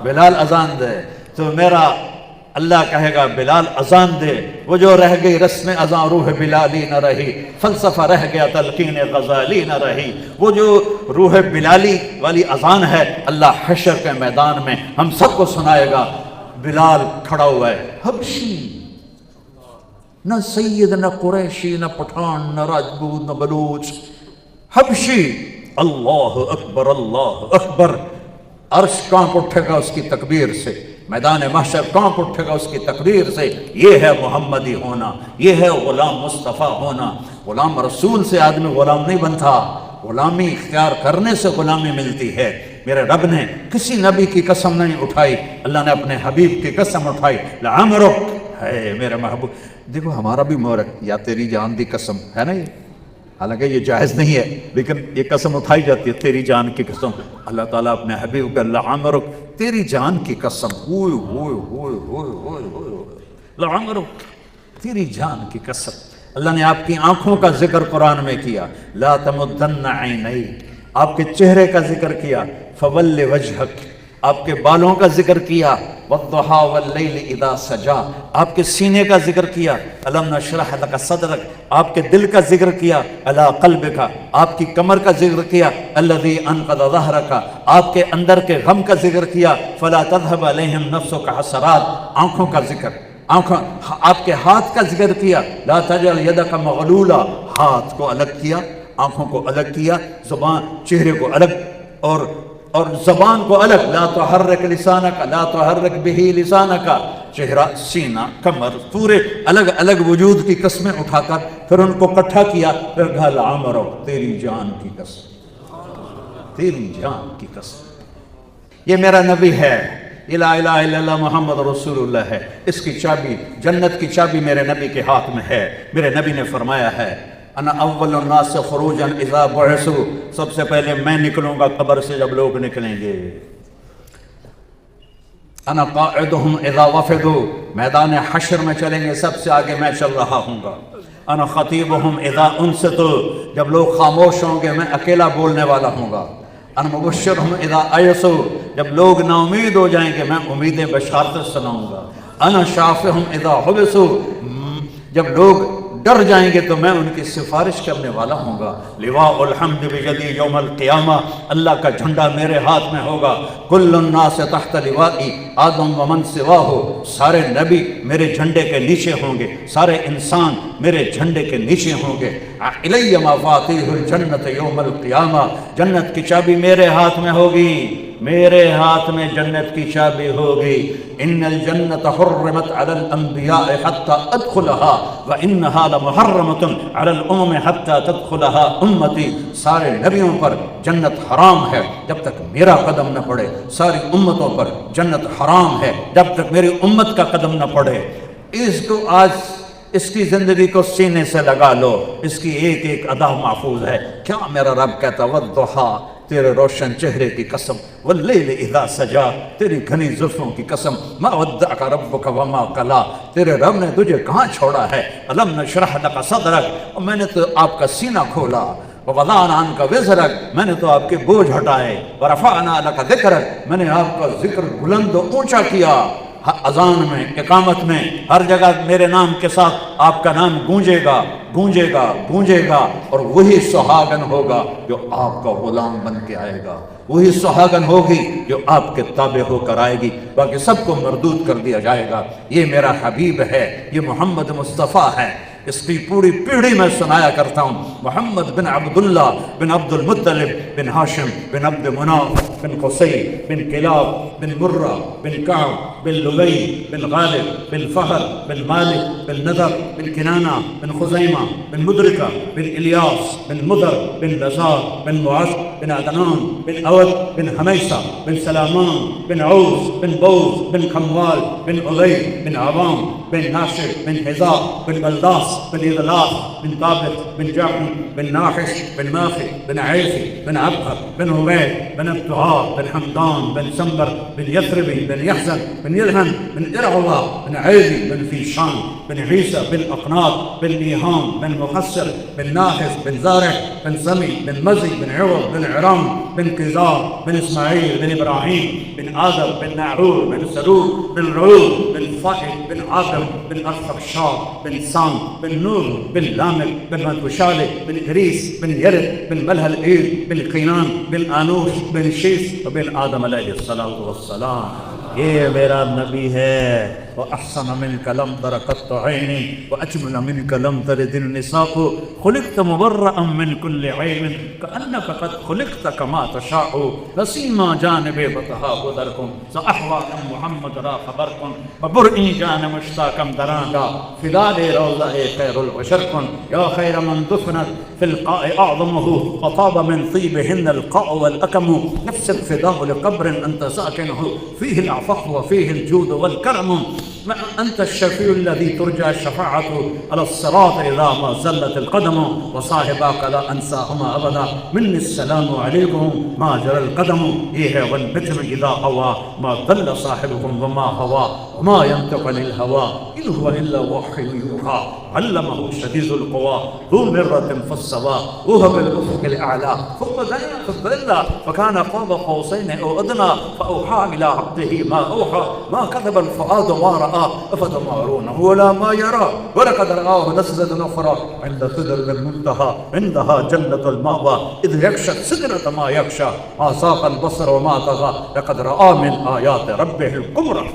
Speaker 1: بلال اذان دے. تو میرا اللہ کہے گا بلال اذان دے. وہ جو رہ گئی رسم اذان روح بلالی نہ رہی، فلسفہ رہ گیا تلقین غزالی نہ رہی. وہ جو روح بلالی والی اذان ہے اللہ حشر کے میدان میں ہم سب کو سنائے گا. بلال کھڑا ہوا ہے، حبشی، نہ سید نہ قریشی نہ پٹھان نہ راجپوت نہ بلوچ، حبشی. اللہ اکبر اللہ اکبر. عرش کانپ اٹھے گا اس کی تکبیر سے، میدان محشر کانپ اٹھے گا اس کی تکبیر سے. یہ ہے محمدی ہونا، یہ ہے غلام مصطفیٰ ہونا. غلام رسول سے آدمی غلام نہیں بنتا، غلامی اختیار کرنے سے غلامی ملتی ہے. میرے رب نے کسی نبی کی قسم نہیں اٹھائی، اللہ نے اپنے حبیب کی قسم اٹھائی. لعمرک ہے میرے محبوب. دیکھو ہمارا بھی مورک یا تیری جان دی قسم ہے نا، یہ حالانکہ یہ جائز نہیں ہے لیکن یہ قسم اٹھائی جاتی ہے، تیری جان کی قسم. اللہ تعالیٰ اپنے حبیب کا لعمرک، تیری جان کی قسم، ہوئے ہوئے ہوئے ہوئے ہوئے ہوئے لعمرک، تیری جان کی قسم. اللہ نے آپ کی آنکھوں کا ذکر قرآن میں کیا. لا تمدن عینیک، آپ کے چہرے کا ذکر کیا. فول وجہک، آپ کے بالوں کا ذکر کیا. والضحی واللیل اذا سجا، آپ کے سینے کا ذکر کیا. الم نشرح لک صدرک، آپ کے دل کا ذکر کیا. علی قلبک، آپ کی کمر کا ذکر کیا. الذی انقض ظہرک، آپ کے اندر کے غم کا ذکر کیا. فلا تذهب علیہم نفسک حسرات، آنکھوں کا ذکر، آنکھوں، آپ کے ہاتھ کا ذکر کیا. لا تجعل یدک مغلولا، ہاتھ کو الگ کیا، آنکھوں کو الگ کیا، زبان چہرے کو الگ اور زبان کو الگ. لا تحرک لسانک، لا تحرک بہ لسانک، چہرہ، سینہ، کمر، پورے الگ الگ وجود کی قسمیں اٹھا کر پھر ان کو اکٹھا کیا. پھر کہا لعمرک، تیری جان کی قسم، تیری جان کی قسم. یہ میرا نبی ہے، یہ لا الہ الا اللہ محمد رسول اللہ ہے. اس کی چابی، جنت کی چابی میرے نبی کے ہاتھ میں ہے. میرے نبی نے فرمایا ہے انا اول الناس خروجا اذا بعثوا، سب سے پہلے میں نکلوں گا قبر سے جب لوگ نکلیں گے. انا قاعدهم اذا وفدوا، میدان حشر میں چلیں گے سب سے آگے میں چل رہا ہوں گا. انا خطیبهم اذا انصتوا، جب لوگ خاموش ہوں گے میں اکیلا بولنے والا ہوں گا. انا مبشرهم اذا ایسوا، جب لوگ نا امید ہو جائیں گے میں امیدیں بشارت سناؤں گا. انا شافعهم اذا حبسوا، جب لوگ ڈر جائیں گے تو میں ان کی سفارش کرنے والا ہوں گا. لواء الحمد بجدی یوم القیامہ، اللہ کا جھنڈا میرے ہاتھ میں ہوگا. کل الناس تحت لوائی آدم ومن سواہ، سارے نبی میرے جھنڈے کے نیچے ہوں گے، سارے انسان میرے جھنڈے کے نیچے ہوں گے. الی مفاتیح الجنت یوم القیامہ، جنت کی چابی میرے ہاتھ میں ہوگی، میرے ہاتھ میں جنت کی چابی ہوگی. ان الجنت حرمت علی الانبیاء حتی ادخلها وانها لمحرمۃ علی الامم حتی تدخلها امتی. سارے نبیوں پر جنت حرام ہے جب تک میرا قدم نہ پڑے، ساری امتوں پر جنت حرام ہے جب تک میری امت کا قدم نہ پڑے. اس کو آج اس کی زندگی کو سینے سے لگا لو، اس کی ایک ایک ادا محفوظ ہے. کیا میرا رب کہتا والضحیٰ، تیرے روشن چہرے کی قسم، واللیل اذا سجا، تیری گھنی زلفوں کی قسم، ما ودعک ربک وما قلا، تیرے رب نے تجھے کہاں چھوڑا ہے. الم نشرح لک صدرک، اور میں نے تو آپ کا سینہ کھولا. ووضعنا عنک وزرک، میں نے تو آپ کے بوجھ ہٹائے. ورفعنا لک ذکرک، میں نے آپ کا ذکر بلند و اونچا کیا. اذان میں، اقامت میں، ہر جگہ میرے نام کے ساتھ آپ کا نام گونجے گا، گونجے گا، گونجے گا، اور وہی سہاگن ہوگا جو آپ کا غلام بن کے آئے گا، وہی سہاگن ہوگی جو آپ کے تابع ہو کر آئے گی، باقی سب کو مردود کر دیا جائے گا۔ یہ میرا حبیب ہے، یہ محمد مصطفیٰ ہے۔ اس کی پوری پیڑھی میں سنایا کرتا ہوں، محمد بن عبداللہ بن عبد المطلب بن ہاشم بن عبد مناف بن قصی بن کلاب بن مرہ بن کعب بن لبی بن غالب بن فہر بن مالک بن نضر بن کنانہ بن خزیمہ بن مدرکہ بن الیاس بن مدر بن لزار بن معاذ بن عدنان بن اود بن حمیسہ بن سلامان بن عوس بن بوز بن کھموال بن عبید بن عوام بن ناشر بن حذاء بن بلداس بن إغلاق بن ثابت بن جعفر بن ناحش بن ماخي بن عيسي بن عبقر بن عبيد بن ابتعار بن حمدان بن سنبر بن يثربي بن يحزن بن يلهن بن إرعوى بن عيدي بن فيشان بن عيسى بن أقناط بن نيهام بن مخسر بن ناحس بن زارع بن سمي بن مزي بن عوض بن عرام بن كزار بن إسماعيل بن إبراهيم بن آدم بن نعرور بن سلول بن رعود بن فائد بن عاقب بن أرخبشاد بن سام بن نور بن لامك بن مدوشالي بن إدريس بن يرد بن ملهل إيل بن قينان بن آنوش بن شيس وبن آدم عليه الصلاة والسلام۔ یہ میرا نبی ہے۔ وأحسن منك لم تر قط عيني وأجمل منك لم تلد النساء خلقت مبرأ من كل عيب كأنك قد خلقت كما تشاء نسيما جانب بطها بدركم سأحوى محمد را خبركم وبرئي جان مشتاقا درانا فدال روضة خير البشر يا خير من دفنت في القاء أعظمه وطاب من طيبهن القاء والأكم نفس الفداء لقبر أنت ساكنه فيه العفاف وفيه الجود والكرم أنت الشفيع الذي ترجى الشفاعة على الصراط إذا ما زلت القدم وصاحباك لا أنساهما أبدا مني السلام عليكم ما جرى القدم إيه والبتم إذا هوى ما ضل صاحبكم وما هوى وما ينطق عن الهوى إن هو إلا وحي يوحى علمه شديد القوى ذو مرة فاستوى وهو بالأفق الأعلى ثم دنا فاستدل فكان قاب قوسين أو أدنى فأوحى إلى عبده ما أوحى ما كذب الفؤاد ما رأى أفتمارونه ولا ما يرى ولقد رآه نزلة أخرى عند سدرة المنتهى عندها جنة المأوى إذ يغشى السدرة ما يغشى ما ساق البصر وما طغى لقد رأى من آيات ربه الكبرى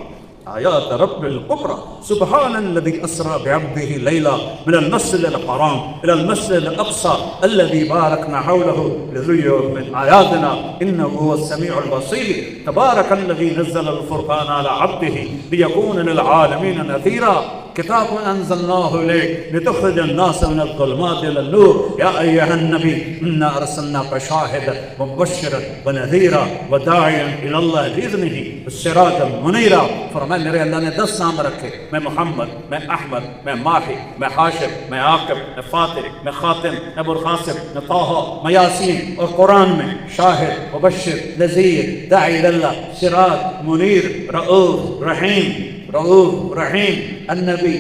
Speaker 1: آيات رب الكبرى سبحان الذي أسرى بعبده ليلا من المسجد الحرام إلى المسجد الأقصى الذي باركنا حوله لنريه من آياتنا إنه هو السميع البصير تبارك الذي نزل الفرقان على عبده ليكون للعالمين نذيرا كتاب أنزلناه إليك لتخرج الناس من الظلمات إلى النور يا أيها النبي إنا أرسلناك شاهدا ومبشرا ونذيرا وداعيا إلى الله بإذنه والسراجا منيرا فرمائے میرے اللہ نے 10 نام رکھے، میں محمد، میں احمد، میں ماحی، میں حاشر، میں عاقب، میں فاتر، میں خاتم، میں ابو القاسم، میں طه، میں یاسین، اور قرآن میں شاہد، مبشر، نذیر، داعی اللہ، سراج، منیر، رؤوف، رحیم، رؤوف رحیم، النبی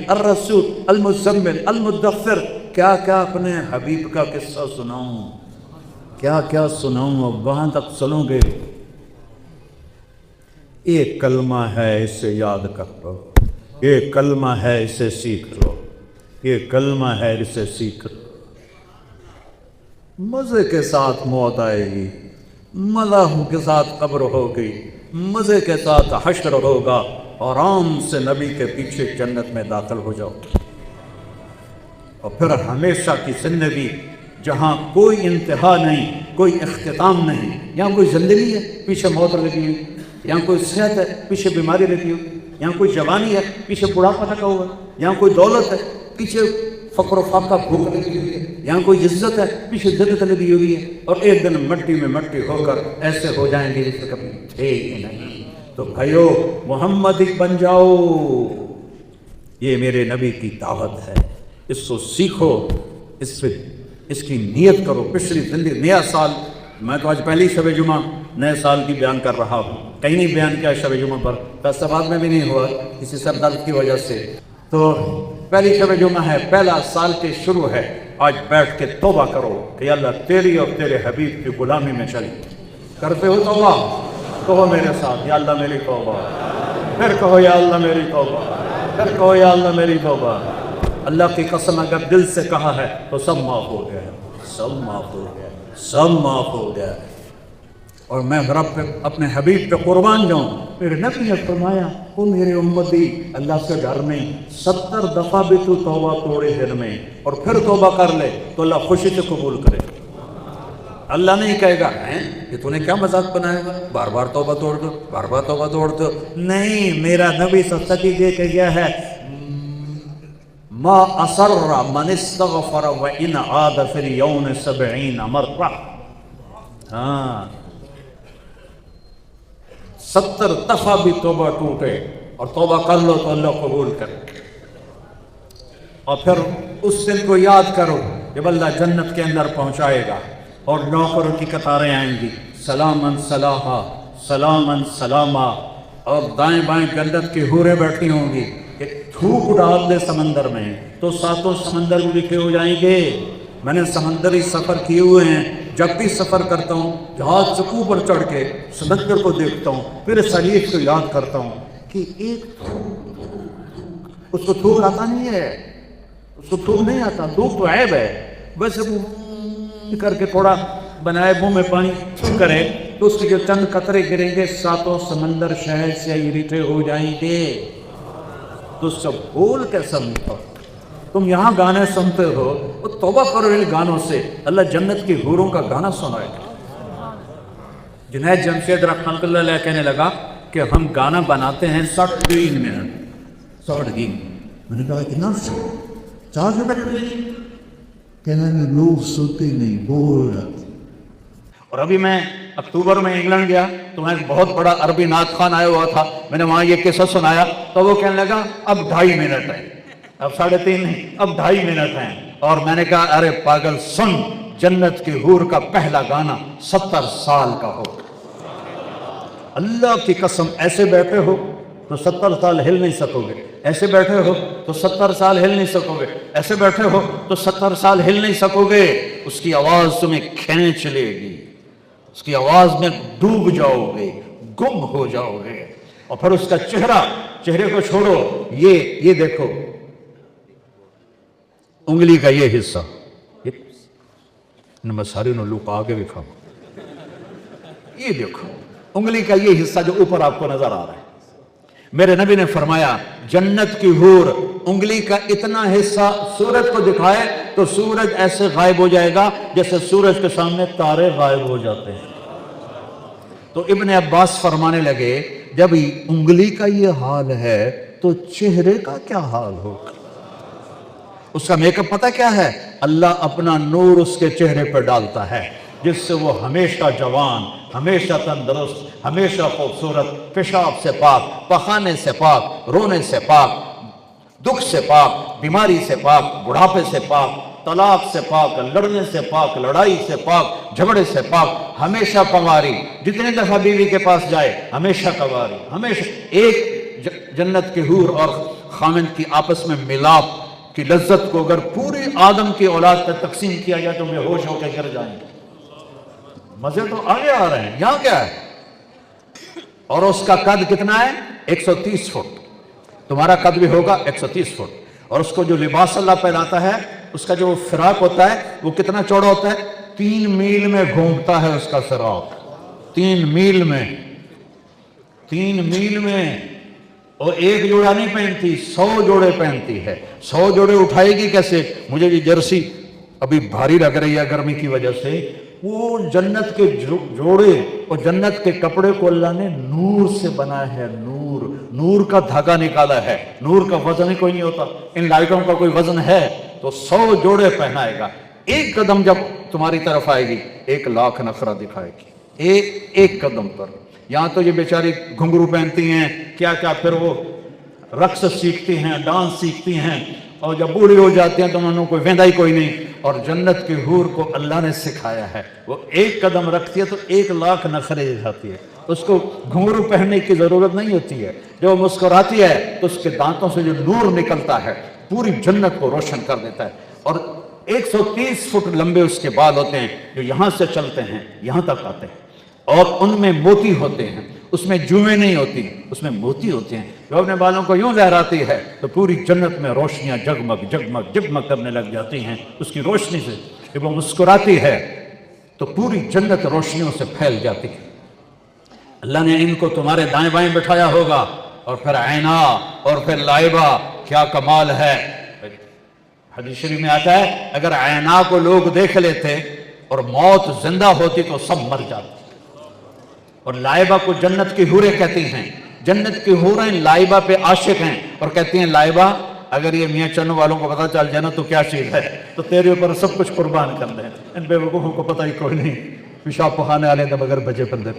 Speaker 1: الرسول المزمل المدثر۔ کیا کیا اپنے حبیب کا قصہ سناؤں، کیا کیا سناؤں، اب وہاں تک چلوں گے۔ ایک کلمہ ہے اسے یاد کر لو، ایک کلمہ ہے اسے سیکھ لو، ایک کلمہ ہے اسے سیکھ لو۔ مزے کے ساتھ موت آئے گی، مزاح کے ساتھ قبر ہوگی، مزے کے ساتھ حشر ہوگا، آرام سے نبی کے پیچھے جنت میں داخل ہو جاؤ، اور پھر ہمیشہ کی زندگی جہاں کوئی انتہا نہیں، کوئی اختتام نہیں۔ یہاں کوئی زندگی ہے، پیچھے موت لگی ہوئی، یہاں کوئی صحت ہے، پیچھے بیماری لگی ہوئی، یہاں کوئی جوانی ہے، پیچھے بڑھاپا لگا ہوا ہے، یہاں کوئی دولت ہے، پیچھے فقر و فاقہ بھوک لگی ہوئی ہے، یہاں کوئی عزت ہے، پیچھے ذلت لگی ہوئی ہے، اور ایک دن مٹی میں مٹی ہو کر ایسے ہو جائیں گے جیسے کبھی تھے ہی نہیں۔ تو بھائیو محمدی بن جاؤ، یہ میرے نبی کی دعوت ہے، اس کو سیکھو، اس کی نیت کرو۔ پچھلی زندگی، نیا سال، میں تو آج پہلی شب جمعہ نئے سال کی بیان کر رہا ہوں، کہیں نہیں بیان کیا شب جمعہ پر، فیصلہ آباد میں بھی نہیں ہوا کسی سر درد کی وجہ سے۔ تو پہلی شب جمعہ ہے، پہلا سال کے شروع ہے، آج بیٹھ کے توبہ کرو کہ اللہ تیری اور تیرے حبیب کی غلامی میں چلی۔ کرتے ہو توبہ؟ کہو میرے ساتھ، یا اللہ میری توبہ، پھر کہو یا اللہ میری توبہ، پھر کہو یا اللہ میری توبہ۔ اللہ کی قسم اگر دل سے کہا ہے تو سب معاف ہو گیا، سب معاف ہو گیا، سب معاف ہو گیا۔ اور میں رب پہ اپنے حبیب پہ قربان جاؤں، میرے نبی نے فرمایا او میرے امتی، اللہ سے ڈر نہیں، 70 دفعہ بھی تو توبہ توڑے دن میں اور پھر توبہ کر لے تو اللہ خوشی سے قبول کرے۔ اللہ نہیں کہے گا کہ تو نے کیا مذاق بنایا گا، بار بار توبہ توڑ دو، بار بار توبہ توڑ دو۔ نہیں، میرا نبی سچی دے کے گیا ہے، ما اصر من استغفر وان عاد فی اليوم 70 مرہ۔ ہاں، 70 دفعہ بھی توبہ ٹوٹے اور توبہ کر لو تو اللہ قبول کرے۔ اور پھر اس دن کو یاد کرو جب اللہ جنت کے اندر پہنچائے گا اور نوکروں کی قطاریں آئیں گی، سلامن سلاما سلامن سلاما، اور دائیں بائیں جنت کی حوریں بیٹھی ہوں گی کہ تھوک ڈال دے سمندر میں تو 7 سمندر بھی لکھے ہو جائیں گے۔ میں نے سمندری سفر کیے ہوئے ہیں، جب بھی سفر کرتا ہوں جہاز چکو پر چڑھ کے سمندر کو دیکھتا ہوں، پھر اس حدیث کو یاد کرتا ہوں کہ ایک اس کو تھوک آتا نہیں ہے، اس کو تھوک نہیں آتا، تھوک تو عیب ہے، بس وہ کر کے تھوڑا بنائے منہ میں پانی کرے تو اس کے جو چند قطرے گریں گے 7 سمندر شہد سے اکٹھے ہو جائیں گے۔ تو سب بول کے سنتا، تم یہاں گانے سنتے ہو، وہ توبہ کرو ان گانوں سے، اللہ جنت کی حوروں کا گانا سنائے گا۔ جنید جمشید رحمۃ اللہ علیہ کہنے لگا کہ ہم گانا بناتے ہیں 60 منٹ، 60 میں نے کہا کتنا 4 منٹ کہنا لوگ سوتے نہیں، بول رہا۔ اور ابھی میں اکتوبر میں انگلینڈ گیا تو میں ایک بہت بڑا عربی نعت خوان آیا ہوا تھا، میں نے وہاں یہ قصہ سنایا تو وہ کہنے لگا اب 2.5 منٹ ہے، اب 3.5 نہیں، اب 2.5 منٹ ہیں۔ اور میں نے کہا ارے پاگل سن، جنت کی حور کا پہلا گانا 70 سال کا ہو۔ اللہ کی قسم ایسے بیٹھے ہو تو 70 سال ہل نہیں سکو گے، ایسے بیٹھے ہو تو 70 سال ہل نہیں سکو گے، ایسے بیٹھے ہو تو 70 سال ہل نہیں سکو گے۔ اس کی آواز تمہیں کھینچ لے گی، اس کی آواز میں ڈوب جاؤ گے، گم ہو جاؤ گے۔ اور پھر اس کا چہرے کو چھوڑو، یہ دیکھو انگلی کا یہ حصہ، میں سارے لوگ آگے بھی کھاؤں، یہ دیکھو انگلی کا یہ حصہ جو اوپر آپ کو نظر آ رہا ہے۔ میرے نبی نے فرمایا جنت کی حور انگلی کا اتنا حصہ سورج کو دکھائے تو سورج ایسے غائب ہو جائے گا جیسے سورج کے سامنے تارے غائب ہو جاتے ہیں۔ تو ابن عباس فرمانے لگے جب انگلی کا یہ حال ہے تو چہرے کا کیا حال ہوگا؟ اس کا میک اپ پتہ کیا ہے؟ اللہ اپنا نور اس کے چہرے پر ڈالتا ہے جس سے وہ ہمیشہ جوان، ہمیشہ تندرست، ہمیشہ خوبصورت، پیشاب سے پاک، پخانے سے پاک، رونے سے پاک، دکھ سے پاک، بیماری سے پاک، بڑھاپے سے پاک، طلاق سے پاک، لڑنے سے پاک، لڑائی سے پاک، جھگڑے سے پاک، ہمیشہ کنواری، جتنے دفعہ بیوی کے پاس جائے ہمیشہ کنواری، ہمیشہ ایک جنت کی حور اور خامند کی آپس میں ملاپ کی لذت کو اگر پوری آدم کی اولاد پر تقسیم کیا جائے تو بے ہوش ہو کے گر جائیں گے۔ مزے تو آگے آ رہے ہیں، یہاں کیا ہے؟ اور اس کا قد کتنا ہے؟ 130 فٹ، تمہارا قد بھی ہوگا 130 فٹ۔ اور اس کو جو لباس اللہ پہناتا ہے، اس کا جو فراق ہوتا ہے وہ کتنا چوڑا ہوتا ہے؟ 3 میل میں گھومتا ہے اس کا فراق، 3 میل میں، 3 میل میں۔ اور ایک جوڑا نہیں پہنتی، 100 جوڑے پہنتی ہے۔ 100 جوڑے اٹھائے گی کیسے؟ مجھے یہ جرسی ابھی بھاری لگ رہی ہے گرمی کی وجہ سے۔ وہ جنت کے جوڑے اور جنت کے کپڑے کو اللہ نے نور سے بنایا ہے، نور کا دھاگا نکالا ہے، نور کا وزن ہی کوئی نہیں ہوتا۔ ان لائٹوں کا کوئی وزن ہے تو 100 جوڑے پہنائے گا۔ ایک قدم جب تمہاری طرف آئے گی 1 لاکھ نخرہ دکھائے گی، ایک قدم پر۔ یہاں تو یہ بیچاری گھنگرو پہنتی ہیں، کیا پھر وہ رقص سیکھتی ہیں، ڈانس سیکھتی ہیں، اور جب بوڑھی ہو جاتی ہیں تو انہوں نے کوئی ویندا ہی کوئی نہیں۔ اور جنت کی حور کو اللہ نے سکھایا ہے، وہ ایک قدم رکھتی ہے تو 1 لاکھ نخرے دکھاتی ہے۔ اس کو گھنگرو پہننے کی ضرورت نہیں ہوتی ہے، جب وہ مسکراتی ہے تو اس کے دانتوں سے جو نور نکلتا ہے پوری جنت کو روشن کر دیتا ہے۔ اور 130 فٹ لمبے اس کے بال ہوتے ہیں جو یہاں سے چلتے ہیں یہاں تک آتے ہیں۔ اور ان میں موتی ہوتے ہیں، اس میں جوئیں نہیں ہوتی، اس میں موتی ہوتے ہیں۔ جو اپنے بالوں کو یوں لہراتی ہے تو پوری جنت میں روشنیاں جگمگ جگمگ جگمگ کرنے لگ جاتی ہیں اس کی روشنی سے۔ جب وہ مسکراتی ہے تو پوری جنت روشنیوں سے پھیل جاتی ہے۔ اللہ نے ان کو تمہارے دائیں بائیں بٹھایا ہوگا، اور پھر عینا اور پھر لائبہ، کیا کمال ہے۔ حدیث شریف میں آتا ہے اگر عینا کو لوگ دیکھ لیتے اور موت زندہ ہوتی تو سب مر جاتے۔ اور لائبہ کو جنت کی حوریں کہتی ہیں، جنت کی حوریں لائبہ پہ عاشق ہیں اور کہتی ہیں لائبہ اگر یہ میاں چنو والوں کو پتہ چل جائے نا تو کیا چیز ہے، تو تیرے اوپر سب کچھ قربان کر دیں۔ ان بے وقوفوں کو پتہ ہی کوئی نہیں، پیشاب پخانے والے تو مگر بجے بندے۔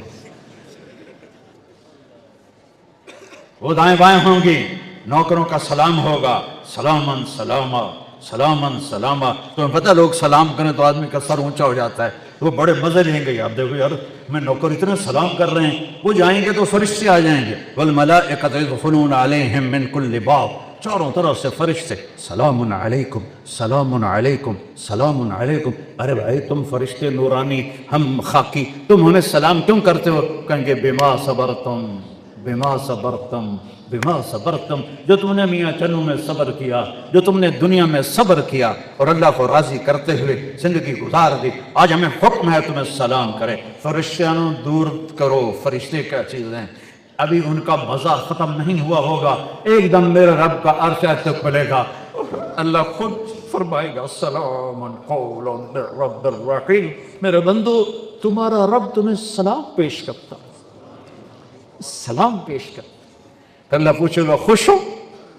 Speaker 1: وہ دائیں بائیں ہوں گی، نوکروں کا سلام ہوگا، سلامن سلاما سلامن سلاما۔ تمہیں پتہ لوگ سلام کریں تو آدمی کا سر اونچا ہو جاتا ہے، وہ بڑے مزے لیں گے۔ آپ دیکھو یار میں نوکر اتنے سلام کر رہے ہیں، وہ جائیں گے تو فرشتے آ جائیں گے، والملائکۃ یدخلون علیہم من کل باب، چاروں طرف سے فرشتے، سلام علیکم سلام علیکم سلام علیکم۔ ارے بھائی تم فرشتے نورانی، ہم خاکی، تم ہمیں سلام کیوں کرتے ہو؟ کہیں گے بما صبرتم بما صبرتم بما صبرتم، جو تم نے میاں چنو میں صبر کیا، جو تم نے دنیا میں صبر کیا اور اللہ کو راضی کرتے ہوئے زندگی گزار دی، آج ہمیں حکم ہے تمہیں سلام کرے۔ فرشتیانوں دور کرو، فرشتے کیا چیز ہیں، ابھی ان کا مزہ ختم نہیں ہوا ہوگا، ایک دم میرے رب کا عرش تک کھلے گا، اللہ خود فرمائے گا سلام قولا من رب الرحیم۔ میرے بندو تمہارا رب تمہیں سلام پیش کرتا، سلام پیش کرتا۔ پھر اللہ پوچھے گا خوش ہو؟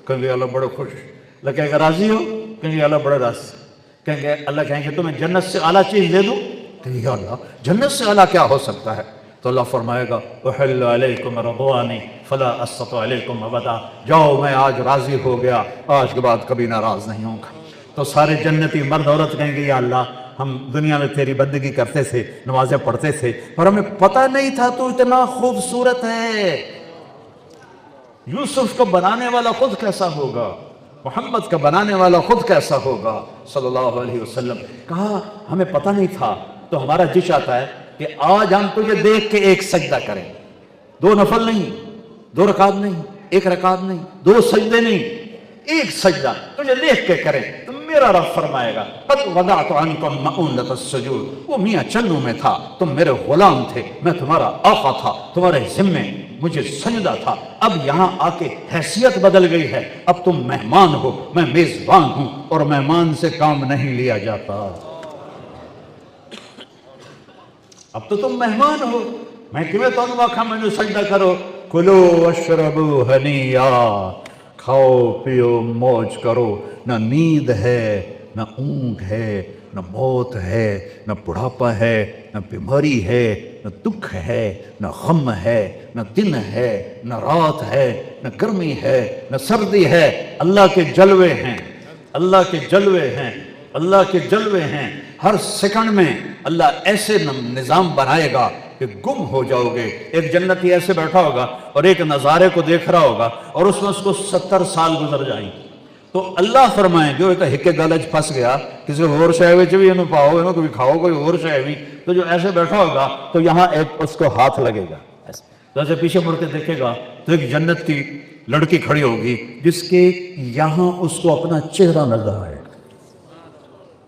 Speaker 1: کہیں گے اللہ بڑے خوش۔ اللہ کہے گا راضی ہو؟ کہیں گے اللہ بڑے راضی۔ کہیں گے اللہ کہیں گے تمہیں جنت سے اعلیٰ چیز دے دوں؟ کہیں گے اللہ جنت سے اعلیٰ کیا ہو سکتا ہے؟ تو اللہ فرمائے گا احل علیکم رضوانی فلا اسخط علیکم ابدا، جاؤ میں آج راضی ہو گیا، آج کے بعد کبھی ناراض نہیں ہوں گا۔ تو سارے جنتی مرد عورت کہیں گے یا اللہ ہم دنیا میں تیری بندگی کرتے تھے، نمازیں پڑھتے تھے، اور ہمیں پتہ نہیں تھا تو اتنا خوبصورت ہے۔ یوسف کو بنانے والا خود کیسا ہوگا، محمد کا بنانے والا خود کیسا ہوگا صلی اللہ علیہ وسلم۔ کہا ہمیں پتہ نہیں تھا، تو ہمارا جی چاہتا ہے کہ آج ہم تجھے دیکھ کے ایک سجدہ کریں، 2 نفل نہیں، 2 رکعت نہیں، 1 رکعت نہیں، 2 سجدے نہیں، ایک سجدہ تجھے دیکھ کے کریں۔ تو میرا رب فرمائے گا قد وضعت عنکم مؤونۃ السجود، وہ میاں چنو میں تھا، تم میرے غلام تھے، میں تمہارا آقا تھا، تمہارے ذمے مجھے سجدہ تھا، اب یہاں آ کے حیثیت بدل گئی ہے، اب تم مہمان ہو، میں میزبان ہوں، اور مہمان سے کام نہیں لیا جاتا، اب تو تم مہمان ہو، میں کیوں تمہیں آکھا مجھے سجدہ کرو۔ کلو واشربو ہنیا، کھاؤ پیو موج کرو، نہ نیند ہے نہ اونگ ہے نہ موت ہے نہ بڑھاپا ہے نہ بیماری ہے نہ دکھ ہے نہ غم ہے نہ دن ہے نہ رات ہے نہ گرمی ہے نہ سردی ہے، اللہ کے جلوے ہیں، اللہ کے جلوے ہیں، اللہ کے جلوے ہیں۔ ہر سیکنڈ میں اللہ ایسے نظام بنائے گا کہ گم ہو جاؤ گے۔ ایک جنتی ایسے بیٹھا ہوگا اور ایک نظارے کو دیکھ رہا ہوگا اور اس میں اس کو 70 سال گزر جائیں گے، تو اللہ فرمائیں گے وہ تو ہکے گالج پھنس گیا، کسی اور شے وچ بھی انہوں پاؤ، انہوں کوئی کھاؤ کوئی اور شے بھی، تو جو ایسے بیٹھا ہوگا تو یہاں ایک اس کو ہاتھ لگے گا، تو ایسے پیچھے مڑ کے دیکھے گا تو ایک جنت کی لڑکی کھڑی ہوگی جس کے یہاں اس کو اپنا چہرہ نظر آئے گا،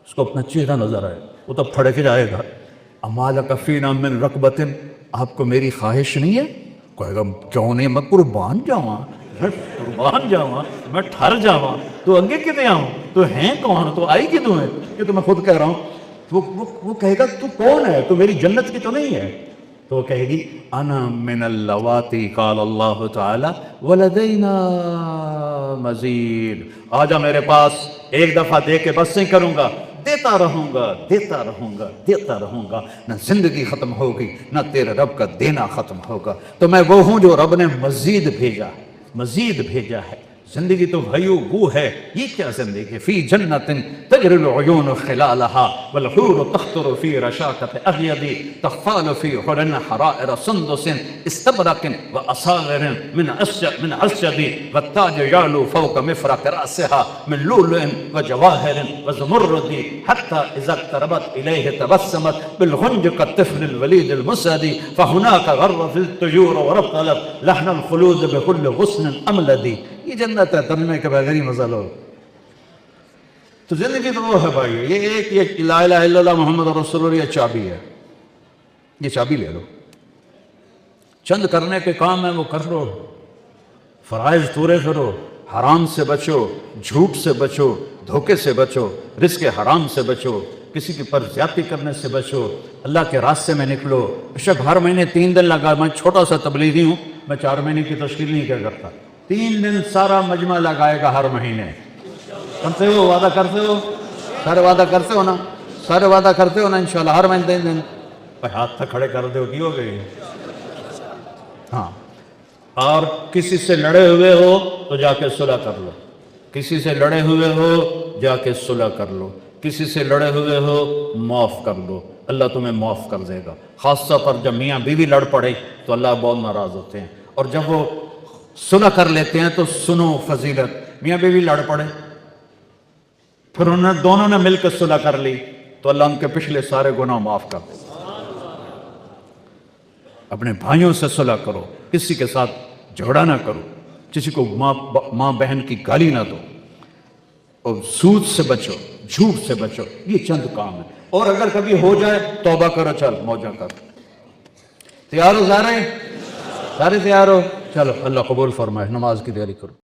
Speaker 1: اس کو اپنا چہرہ نظر آئے، وہ تو پھڑک جائے گا، اما لک فینا من رغبۃ، آپ کو میری خواہش نہیں ہے؟ کہے گا کیوں نہیں، میں قربان جاواں، میں قربان جاواں، میں ٹھر جاواں، تو اگے کتے آؤں، تو ہیں کون، تو آئی کتوں ہے، یہ تو میں خود کہہ رہا ہوں۔ وہ کہے گا تو کون ہے، تو میری جنت کی تو نہیں ہے، تو وہ کہے گی انا من اللواتی قال اللہ تعالی ولدینا مزید، آجا میرے پاس، ایک دفعہ دے کے بس نہیں کروں گا، دیتا رہوں گا دیتا رہوں گا دیتا رہوں گا، نہ زندگی ختم ہوگی نہ تیرے رب کا دینا ختم ہوگا۔ تو میں وہ ہوں جو رب نے مزید بھیجا ہے، مزید بھیجا ہے۔ زندگی تو بھائیو وہ ہے، یہ کیا زندگی؟ فی جنت تجری العیون خلالها والحور تخطر فی رشاقۃ اغید تخفال فی حرن حرائر سندس استبرق واصاغر من عسجد والتاج یعلو فوق مفرق رأسها من لؤلؤ وجواہر وزمرد حتى اذا اقتربت الیہ تبسمت بالغنج كالطفل الولید المسعد فهناك غرت الطیور وربطلت لحن الخلود بكل غصن املد۔ یہ جنت ہے، ترجمے کے بغیر ہی مزہ لو۔ تو زندگی تو وہ ہے بھائی، یہ ایک یہ لا الہ الا اللہ محمد رسول اللہ، یہ چابی ہے، یہ چابی لے لو۔ چند کرنے کے کام ہیں وہ کر لو، فرائض پورے کرو، حرام سے بچو، جھوٹ سے بچو، دھوکے سے بچو، رزق حرام سے بچو، کسی کے پر زیادتی کرنے سے بچو، اللہ کے راستے میں نکلو۔ بے شک ہر مہینے 3 دن لگا، میں چھوٹا سا تبلیغی ہوں، میں 4 مہینے کی تشکیل نہیں کیا کرتا، 3 دن سارا مجمع لگائے گا ہر مہینے۔ کرتے ہو؟ وعدہ کرتے ہو؟ سارے وعدہ کرتے ہو نا؟ سارے وعدہ کرتے ہو نا انشاءاللہ ہر مہینے 3 دن؟ ہاتھ تک کھڑے کر دو کی ہو گئی؟ ہاں۔ اور کسی سے لڑے ہوئے ہو تو جا کے صلح کر لو، کسی سے لڑے ہوئے ہو جا کے صلح کر لو، کسی سے لڑے ہوئے ہو معاف کر لو، اللہ تمہیں معاف کر دے گا۔ خاص طور پر جب میاں بیوی لڑ پڑے تو اللہ بہت ناراض ہوتے ہیں، اور جب وہ صلح کر لیتے ہیں تو سنو فضیلت، میاں بیوی لڑ پڑے پھر دونوں نے مل کے صلح کر لی تو اللہ ان کے پچھلے سارے گناہ معاف کر دے۔ اپنے بھائیوں سے صلح کرو، کسی کے ساتھ جھگڑا نہ کرو، کسی کو ماں بہن کی گالی نہ دو، اور سود سے بچو، جھوٹ سے بچو۔ یہ چند کام ہے، اور اگر کبھی ہو جائے توبہ کرو، چل موجہ کر۔ تیار ہو سارے؟ سارے تیار ہو؟ چلو اللہ قبول فرمائے، نماز کی تیاری کرو۔